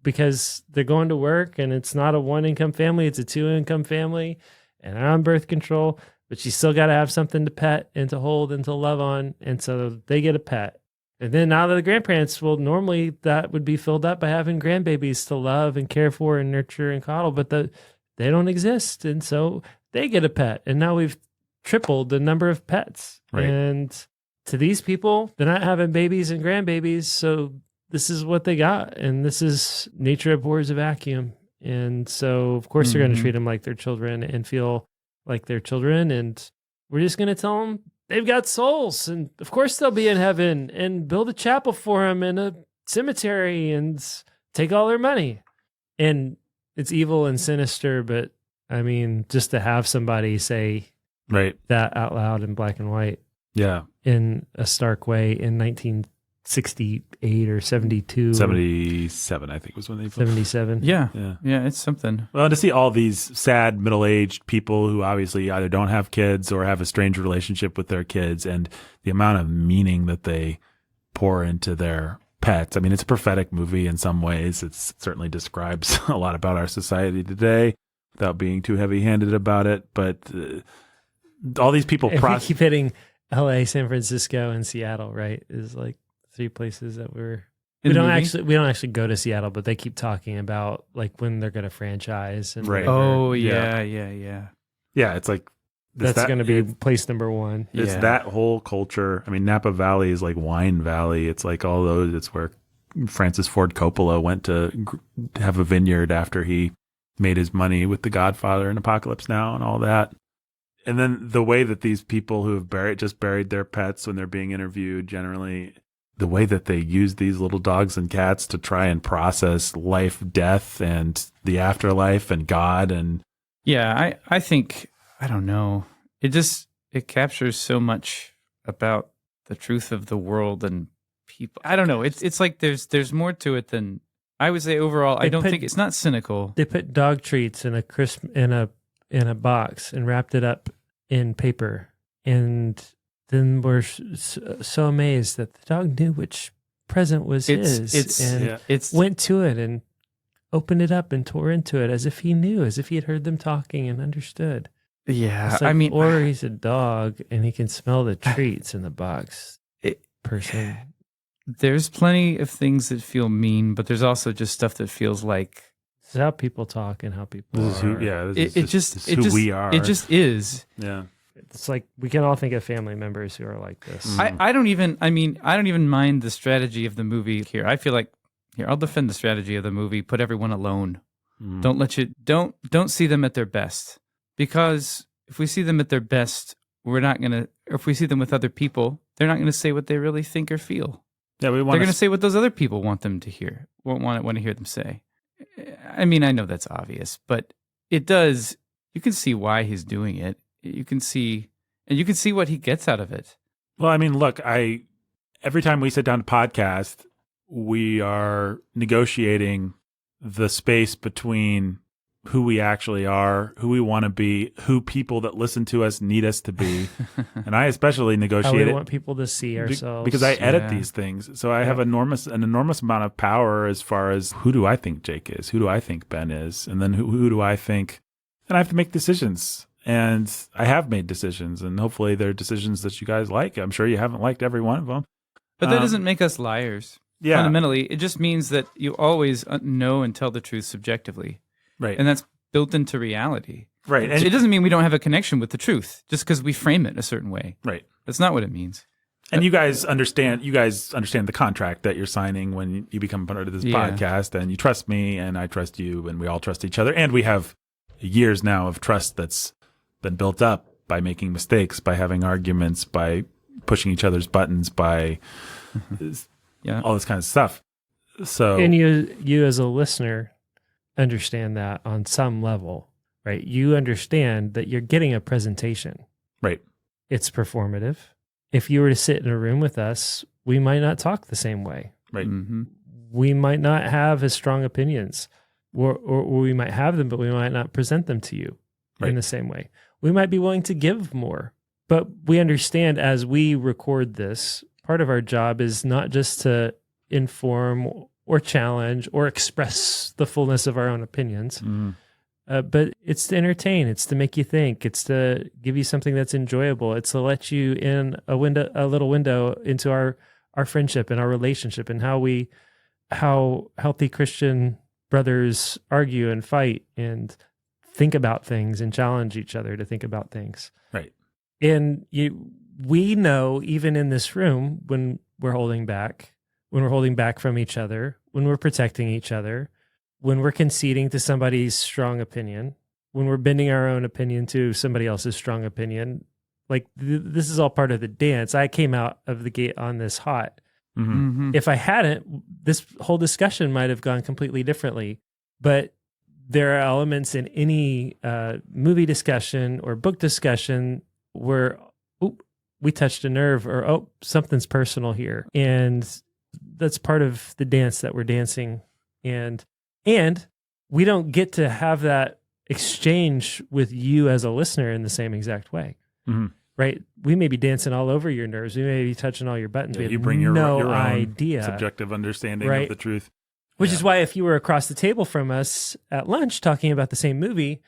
because they're going to work, and it's not a 1-income family. It's a 2-income family, and they're on birth control, but you still got to have something to pet and to hold and to love on. And so they get a pet. And then now the grandparents, well, normally that would be filled up by having grandbabies to love and care for and nurture and coddle, but they don't exist. And so they get a pet. And now we've tripled the number of pets. Right. And to these people, they're not having babies and grandbabies, so this is what they got, and this is nature abhors a vacuum. And so of course they're going to treat them like their children and feel like their children, and we're just going to tell them they've got souls, and of course they'll be in heaven, and build a chapel for them in a cemetery and take all their money. And it's evil and sinister, but I mean, just to have somebody say Right. that out loud in black and white Yeah. in a stark way in 1968 or 72. 77, I think was when they filmed. 77. Yeah. Yeah. Yeah, it's something. Well, to see all these sad middle-aged people who obviously either don't have kids or have a strange relationship with their kids, and the amount of meaning that they pour into their pets. I mean, it's a prophetic movie in some ways. It certainly describes a lot about our society today without being too heavy-handed about it. But all these people... And we keep hitting LA, San Francisco, and Seattle, right? Is like 3 places that we don't actually go to Seattle, but they keep talking about like when they're going to franchise. And Right. Oh, Yeah. yeah. Yeah, it's like... That's going to be place number 1. It's Yeah. that whole culture. I mean, Napa Valley is like Wine Valley. It's like all those. It's where Francis Ford Coppola went to have a vineyard after he made his money with The Godfather and Apocalypse Now and all that. And then the way that these people who have buried their pets when they're being interviewed, generally, the way that they use these little dogs and cats to try and process life, death, and the afterlife and God. And Yeah, I think, I don't know. It captures so much about the truth of the world and people. I don't know. It's like there's more to it than I would say overall. I don't think it's not cynical. They put dog treats in a box and wrapped it up in paper, and then we're so amazed that the dog knew which present was his, and went to it and opened it up and tore into it as if he knew, as if he had heard them talking and understood. Yeah, Like, I mean, or he's a dog and he can smell the treats in the box. Person. There's plenty of things that feel mean, but there's also just stuff that feels like This is how people talk and how people this is are. this is who we are. It just is. Yeah. It's like we can all think of family members who are like this. I don't even mind the strategy of the movie here. I feel like I'll defend the strategy of the movie. Put everyone alone. Don't see them at their best, because if we see them at their best, we're not gonna. Or if we see them with other people, they're not gonna say what they really think or feel. Yeah, They're gonna say what those other people want them to hear. Want to hear them say. I mean, I know that's obvious, but it does. You can see why he's doing it. You can see what he gets out of it. Well, I mean, look, every time we sit down to podcast, we are negotiating the space between who we actually are, who we want to be, who people that listen to us need us to be. And I especially How negotiate we it want people to see ourselves. because I edit these things. So I have an enormous amount of power as far as who do I think Jake is? Who do I think Ben is? And then who do I think? And I have to make decisions. And I have made decisions, and hopefully they're decisions that you guys like. I'm sure you haven't liked every one of them. But that doesn't make us liars. Yeah. Fundamentally, it just means that you always know and tell the truth subjectively. Right. And that's built into reality. Right. And it doesn't mean we don't have a connection with the truth just because we frame it a certain way. Right. That's not what it means. And you guys understand the contract that you're signing when you become part of this podcast, and you trust me and I trust you and we all trust each other. And we have years now of trust that's been built up by making mistakes, by having arguments, by pushing each other's buttons, by all this kind of stuff. So, and you as a listener understand that on some level, right? You understand that you're getting a presentation. Right. It's performative. If you were to sit in a room with us, we might not talk the same way. Right. Mm-hmm. We might not have as strong opinions, or we might have them, but we might not present them to you in the same way. We might be willing to give more, but we understand as we record this, part of our job is not just to inform or challenge or express the fullness of our own opinions, but it's to entertain, it's to make you think, it's to give you something that's enjoyable, it's to let you in a little window into our friendship and our relationship and how healthy Christian brothers argue and fight and think about things and challenge each other to think about things. Right. And we know, even in this room, when we're holding back from each other, when we're protecting each other, when we're conceding to somebody's strong opinion, when we're bending our own opinion to somebody else's strong opinion, like this is all part of the dance. I came out of the gate on this hot. Mm-hmm. If I hadn't, this whole discussion might have gone completely differently. But there are elements in any movie discussion or book discussion where we touched a nerve, or something's personal here, and that's part of the dance that we're dancing, and we don't get to have that exchange with you as a listener in the same exact way. Mm-hmm. Right? We may be dancing all over your nerves. We may be touching all your buttons. Yeah, we you have bring your no own idea. subjective understanding Right. of the truth. Which is why if you were across the table from us at lunch talking about the same movie,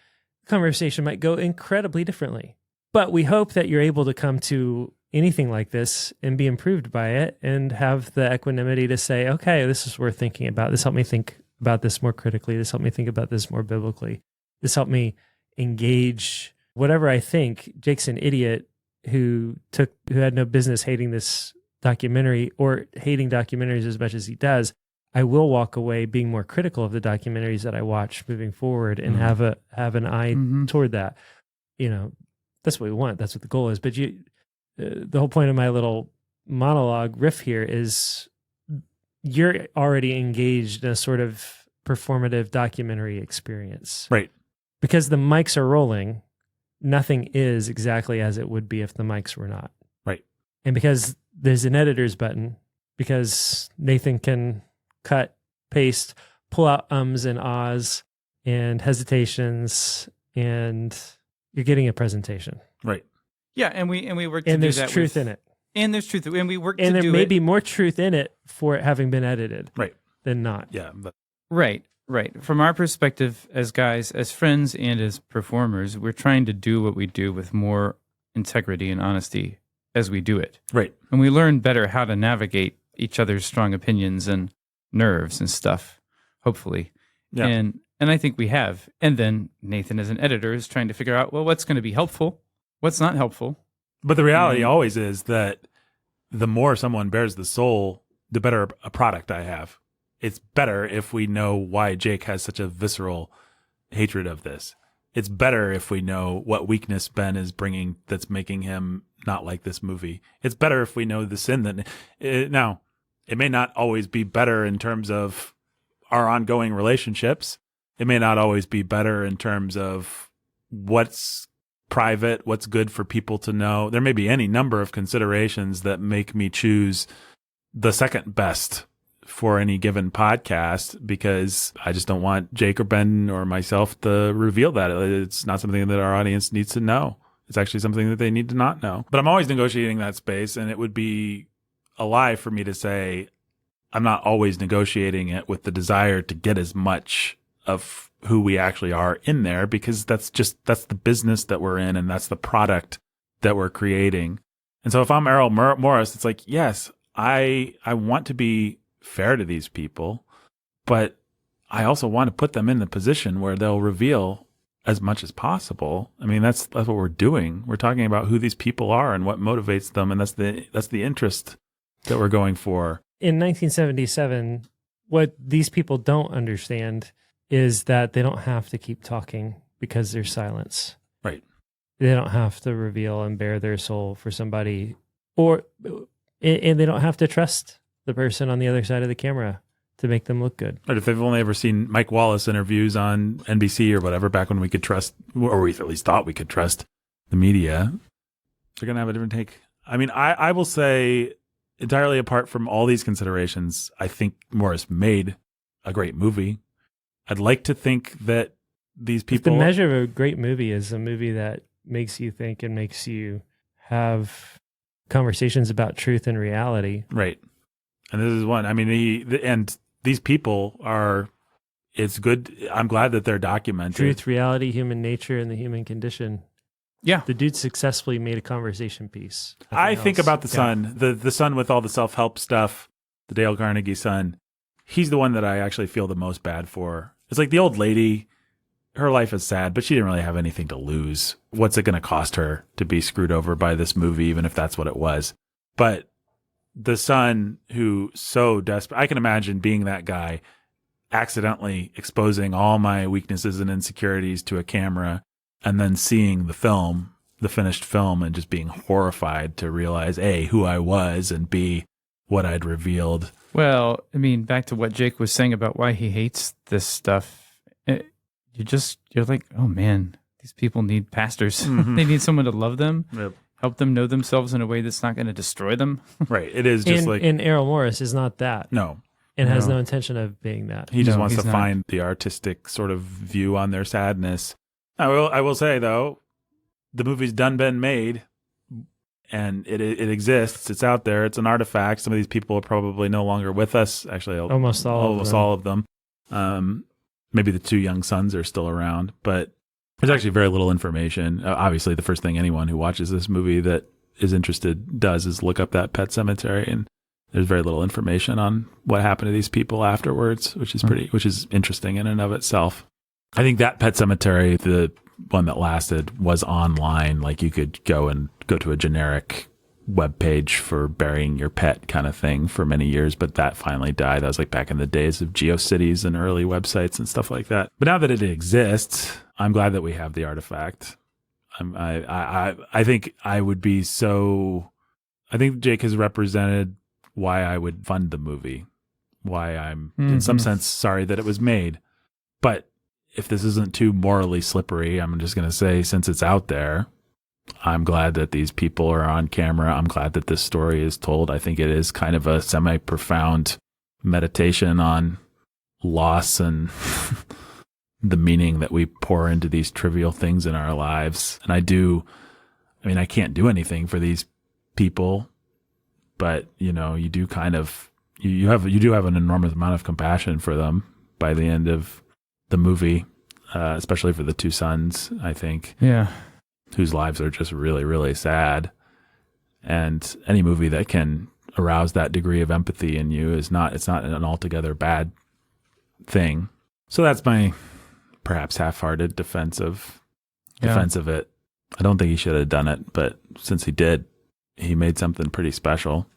the conversation might go incredibly differently. But we hope that you're able to come to anything like this and be improved by it and have the equanimity to say, okay, this is worth thinking about. This helped me think about this more critically. This helped me think about this more biblically. This helped me engage whatever I think. Jake's an idiot who had no business hating this documentary or hating documentaries as much as he does. I will walk away being more critical of the documentaries that I watch moving forward and have an eye toward that. You know, that's what we want. That's what the goal is. But the whole point of my little monologue riff here is you're already engaged in a sort of performative documentary experience. Right. Because the mics are rolling, nothing is exactly as it would be if the mics were not. Right. And because there's an editor's button, because Nathan can cut, paste, pull out ums and ahs and hesitations, and you're getting a presentation. Right. Yeah, and we work to And do there's that truth in it. And there's truth, and we work And to there do may it. be more truth in it for it having been edited Right. than not. Yeah. But Right. From our perspective as guys, as friends, and as performers, we're trying to do what we do with more integrity and honesty as we do it. right. And we learn better how to navigate each other's strong opinions and nerves and stuff, hopefully. Yeah. And I think we have. And then Nathan, as an editor, is trying to figure out, well, what's going to be helpful, what's not helpful. But the reality always is that the more someone bears the soul, the better a product I have. It's better if we know why Jake has such a visceral hatred of this. It's better if we know what weakness Ben is bringing that's making him not like this movie. It's better if we know the sin that... Now, it may not always be better in terms of our ongoing relationships. It may not always be better in terms of what's private, what's good for people to know. There may be any number of considerations that make me choose the second best for any given podcast because I just don't want Jake or Ben or myself to reveal that. It's not something that our audience needs to know. It's actually something that they need to not know. But I'm always negotiating that space, and it would be a lie for me to say I'm not always negotiating it with the desire to get as much of who we actually are in there, because that's the business that we're in, and that's the product that we're creating. And so if I'm Errol Morris, it's like, yes, I want to be fair to these people, but I also want to put them in the position where they'll reveal as much as possible. I mean, that's what we're doing. We're talking about who these people are and what motivates them, and that's the interest that we're going for. In 1977, what these people don't understand is that they don't have to keep talking because there's silence. Right. They don't have to reveal and bare their soul for somebody, and they don't have to trust the person on the other side of the camera to make them look good. But if they've only ever seen Mike Wallace interviews on NBC or whatever, back when we could trust, or we at least thought we could trust the media, they're going to have a different take. I mean, I will say, entirely apart from all these considerations, I think Morris made a great movie. I'd like to think that these people... The measure of a great movie is a movie that makes you think and makes you have conversations about truth and reality. Right. And this is one. I mean, and these people are, it's good. I'm glad that they're documented. Truth, reality, human nature, and the human condition. Yeah. The dude successfully made a conversation piece. I think about the son, the son with all the self-help stuff, the Dale Carnegie son. He's the one that I actually feel the most bad for. It's like the old lady, her life is sad, but she didn't really have anything to lose. What's it going to cost her to be screwed over by this movie, even if that's what it was? But the son who so desperate, I can imagine being that guy, accidentally exposing all my weaknesses and insecurities to a camera, and then seeing the film, the finished film, and just being horrified to realize, A, who I was, and B, what I'd revealed. Well, I mean, back to what Jake was saying about why he hates this stuff. Do you're like, oh man, these people need pastors. Mhm. They need someone to love them, Yep. help them know themselves in a way that's not going to destroy them. Right. It is just And Errol Morris is not that. no. And has No. no intention of being that. He just No, wants to he's not. find the artistic sort of view on their sadness. I will say though, the movie's been made, and it exists. It's out there. It's an artifact. Some of these people are probably no longer with us. Actually, Almost all of them. Maybe the two young sons are still around, but there's actually very little information. Obviously, the first thing anyone who watches this movie that is interested does is look up that Pet Cemetery, and there's very little information on what happened to these people afterwards, which is interesting in and of itself. I think that Pet Cemetery, the one that lasted, was online. Like you could go to a generic web page for burying your pet kind of thing for many years, but that finally died. That was like back in the days of GeoCities and early websites and stuff like that. But now that it exists, I'm glad that we have the artifact. I think I would be so. I think Jake has represented why I would fund the movie, why I'm in some sense sorry that it was made. But if this isn't too morally slippery, I'm just going to say, since it's out there, I'm glad that these people are on camera. I'm glad that this story is told. I think it is kind of a semi-profound meditation on loss and the meaning that we pour into these trivial things in our lives. And I can't do anything for these people, but you do kind of, you do have an enormous amount of compassion for them by the end of the movie, especially for the two sons, I think. Yeah. Whose lives are just really, really sad. And any movie that can arouse that degree of empathy in you it's not an altogether bad thing. So that's my perhaps half-hearted defense of it. I don't think he should have done it, but since he did, he made something pretty special.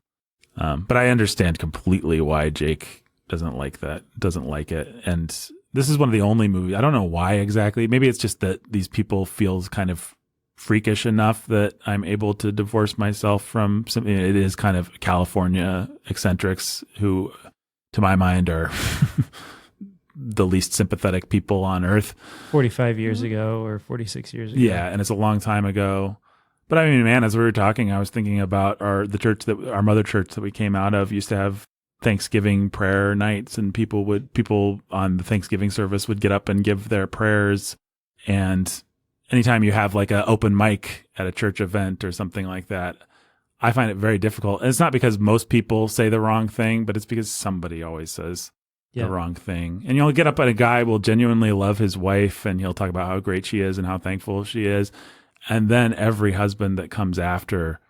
But I understand completely why Jake doesn't like it. And this is one of the only movies, I don't know why exactly. Maybe it's just that these people feel kind of freakish enough that I'm able to divorce myself from something. It is kind of California eccentrics who, to my mind, are the least sympathetic people on earth. 45 years ago or 46 years ago. Yeah, and it's a long time ago. But I mean, man, as we were talking, I was thinking about our mother church that we came out of used to have Thanksgiving prayer nights, and people on the Thanksgiving service would get up and give their prayers. And anytime you have like an open mic at a church event or something like that, I find it very difficult. And it's not because most people say the wrong thing, but it's because somebody always says the wrong thing. And you'll get up and a guy will genuinely love his wife, and he'll talk about how great she is and how thankful she is. And then every husband that comes after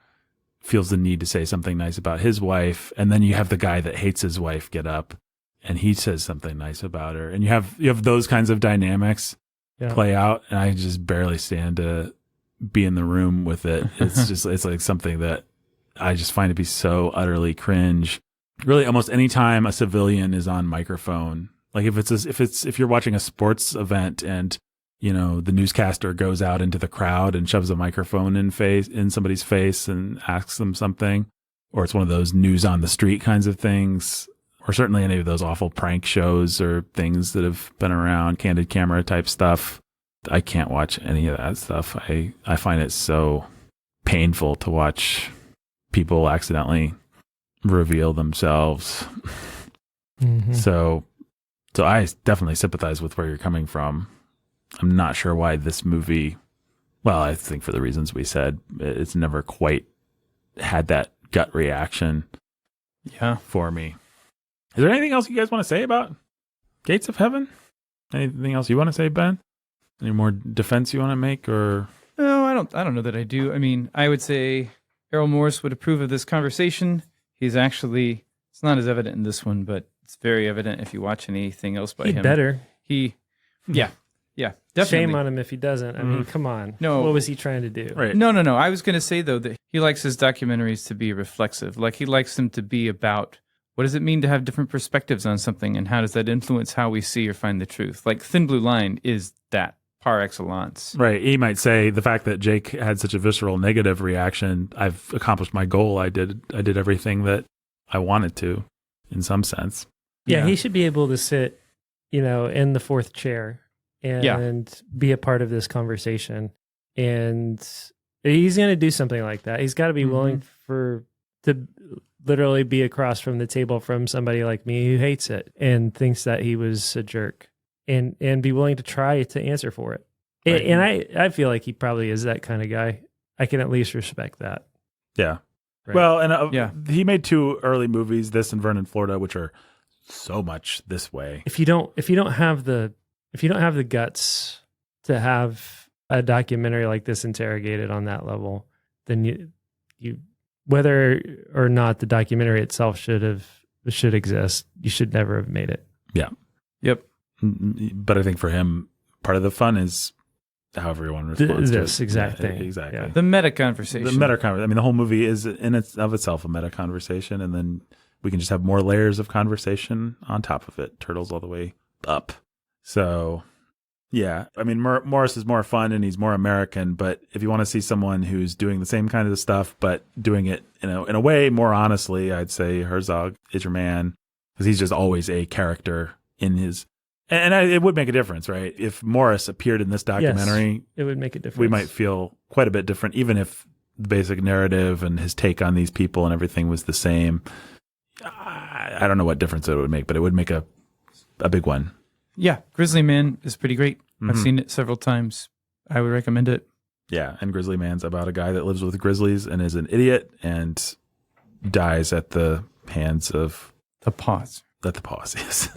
feels the need to say something nice about his wife. And then you have the guy that hates his wife get up and he says something nice about her. And you have those kinds of dynamics play out. And I just barely stand to be in the room with it. It's like something that I just find to be so utterly cringe. Really, almost any time a civilian is on microphone, like if you're watching a sports event and the newscaster goes out into the crowd and shoves a microphone in somebody's face and asks them something, or it's one of those news on the street kinds of things, or certainly any of those awful prank shows or things that have been around, candid camera type stuff. I can't watch any of that stuff. I find it so painful to watch people accidentally reveal themselves. Mm-hmm. So I definitely sympathize with where you're coming from. I'm not sure why this movie, well, I think for the reasons we said, it's never quite had that gut reaction for me. Is there anything else you guys want to say about Gates of Heaven? Anything else you want to say, Ben? Any more defense you want to make, or? No, I don't know that I do. I mean, I would say Errol Morris would approve of this conversation. He's actually, it's not as evident in this one, but it's very evident if you watch anything else by him. He better. Yeah, definitely. Shame on him if he doesn't. I mean, come on. No. What was he trying to do? Right. No. I was going to say, though, that he likes his documentaries to be reflexive. Like, he likes them to be about what does it mean to have different perspectives on something, and how does that influence how we see or find the truth? Like, Thin Blue Line is that par excellence. Right. He might say the fact that Jake had such a visceral negative reaction, I've accomplished my goal. I did everything that I wanted to, in some sense. Yeah, he should be able to sit, in the fourth chair and be a part of this conversation. And he's going to do something like that. He's got to be willing to literally be across from the table from somebody like me who hates it and thinks that he was a jerk, and be willing to try to answer for it. Right. And I feel like he probably is that kind of guy. I can at least respect that. Yeah. Right. Well, and he made 2 early movies, this and Vernon, Florida, which are so much this way. If you don't have the guts to have a documentary like this interrogated on that level, then you whether or not the documentary itself should exist, you should never have made it. Yeah. Yep. But I think for him, part of the fun is how everyone responds to this it. exact thing. Exactly. Yeah. The meta conversation. I mean, the whole movie is in itself a meta conversation, and then we can just have more layers of conversation on top of it. Turtles all the way up. So, yeah. I mean, Morris is more fun and he's more American, but if you want to see someone who's doing the same kind of stuff, but doing it in a way more honestly, I'd say Herzog is your man, because he's just always a character in his... And it would make a difference, right? If Morris appeared in this documentary, yes, it would make a difference. We might feel quite a bit different, even if the basic narrative and his take on these people and everything was the same. I don't know what difference it would make, but it would make a big one. Yeah, Grizzly Man is pretty great. I've seen it several times. I would recommend it. Yeah, and Grizzly Man's about a guy that lives with grizzlies and is an idiot and dies at the hands of... The Paws. At the Paws, yes.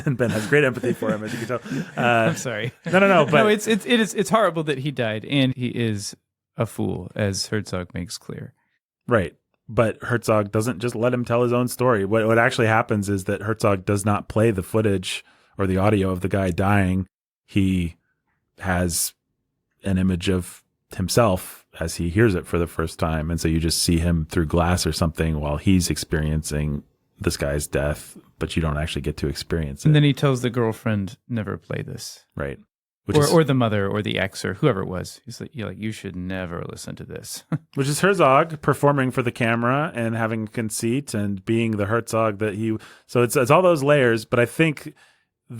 And Ben has great empathy for him, as you can tell. I'm sorry. No. But no, it's horrible that he died, and he is a fool, as Herzog makes clear. Right. But Herzog doesn't just let him tell his own story. What actually happens is that Herzog does not play the footage or the audio of the guy dying. He has an image of himself as he hears it for the first time. And so you just see him through glass or something while he's experiencing this guy's death, but you don't actually get to experience it. And then he tells the girlfriend, never play this. Right. Or the mother or the ex or whoever it was. He's like, you should never listen to this. Which is Herzog performing for the camera and having conceit and being the Herzog that he... So it's all those layers, but I think...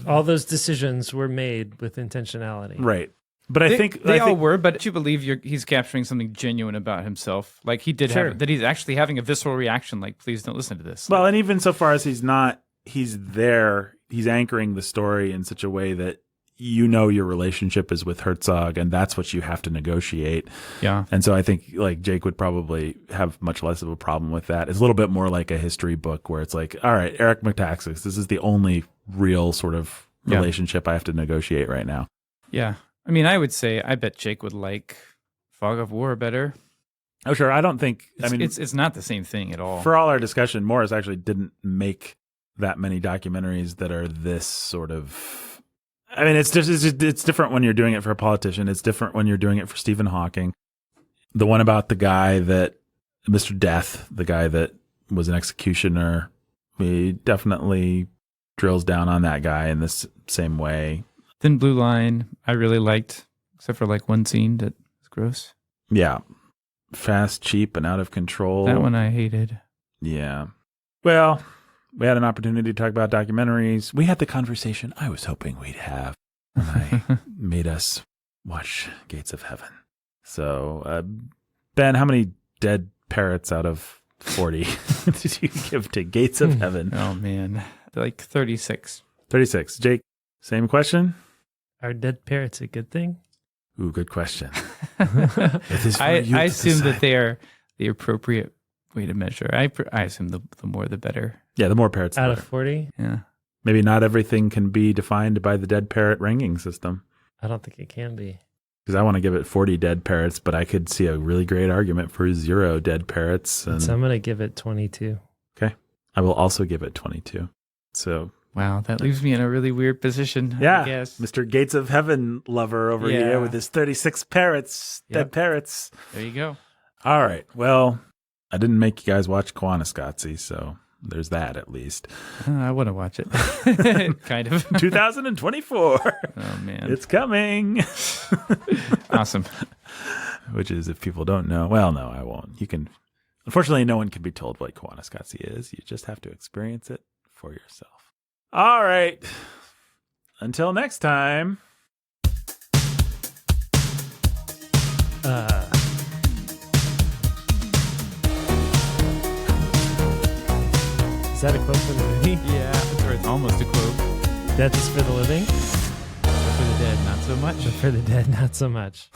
all those decisions were made with intentionality. Right. But I think they all were, but you believe he's capturing something genuine about himself. Like he did Sure. that he's actually having a visceral reaction. Like, please don't listen to this. Well, and even so far as he's there, he's anchoring the story in such a way that your relationship is with Herzog, and that's what you have to negotiate. Yeah. And so I think like Jake would probably have much less of a problem with that. It's a little bit more like a history book where it's like, all right, Eric Metaxas, this is the only real sort of relationship I have to negotiate right now. Yeah. I mean, I would say I bet Jake would like Fog of War better. Oh, sure. I don't think... It's not the same thing at all. For all our discussion, Morris actually didn't make that many documentaries that are this sort of... I mean, it's different when you're doing it for a politician. It's different when you're doing it for Stephen Hawking. The one about the guy that... Mr. Death, the guy that was an executioner, he definitely drills down on that guy in this same way. Thin Blue Line, I really liked, except for like one scene that was gross. Yeah. Fast, cheap, and out of control. That one I hated. Yeah. Well, we had an opportunity to talk about documentaries. We had the conversation I was hoping we'd have. And I made us watch Gates of Heaven. So, Ben, how many dead parrots out of 40 did you give to Gates of Heaven? Oh, man. Like 36. 36. Jake, same question? Are dead parrots a good thing? Ooh, good question. I assume that they are the appropriate way to measure. I assume the more the better. Yeah, the more parrots the out better. Of 40? Yeah. Maybe not everything can be defined by the dead parrot ranking system. I don't think it can be. Because I want to give it 40 dead parrots, but I could see a really great argument for 0 dead parrots. So I'm going to give it 22. Okay. I will also give it 22. So... Wow, that leaves me in a really weird position. Yeah, I guess. Mr. Gates of Heaven lover over here with his 36 parrots, dead parrots. There you go. All right. Well, I didn't make you guys watch Koaniskatsi, so there's that at least. I want to watch it. Kind of. 2024. Oh, man. It's coming. Awesome. Which is, if people don't know, well, no, I won't. You can, unfortunately, no one can be told what Koaniskatsi is. You just have to experience it for yourself. All right. Until next time. Is that a quote from the movie? Yeah, it's almost a quote. Death is for the living, For the dead, not so much. but for the dead, not so much.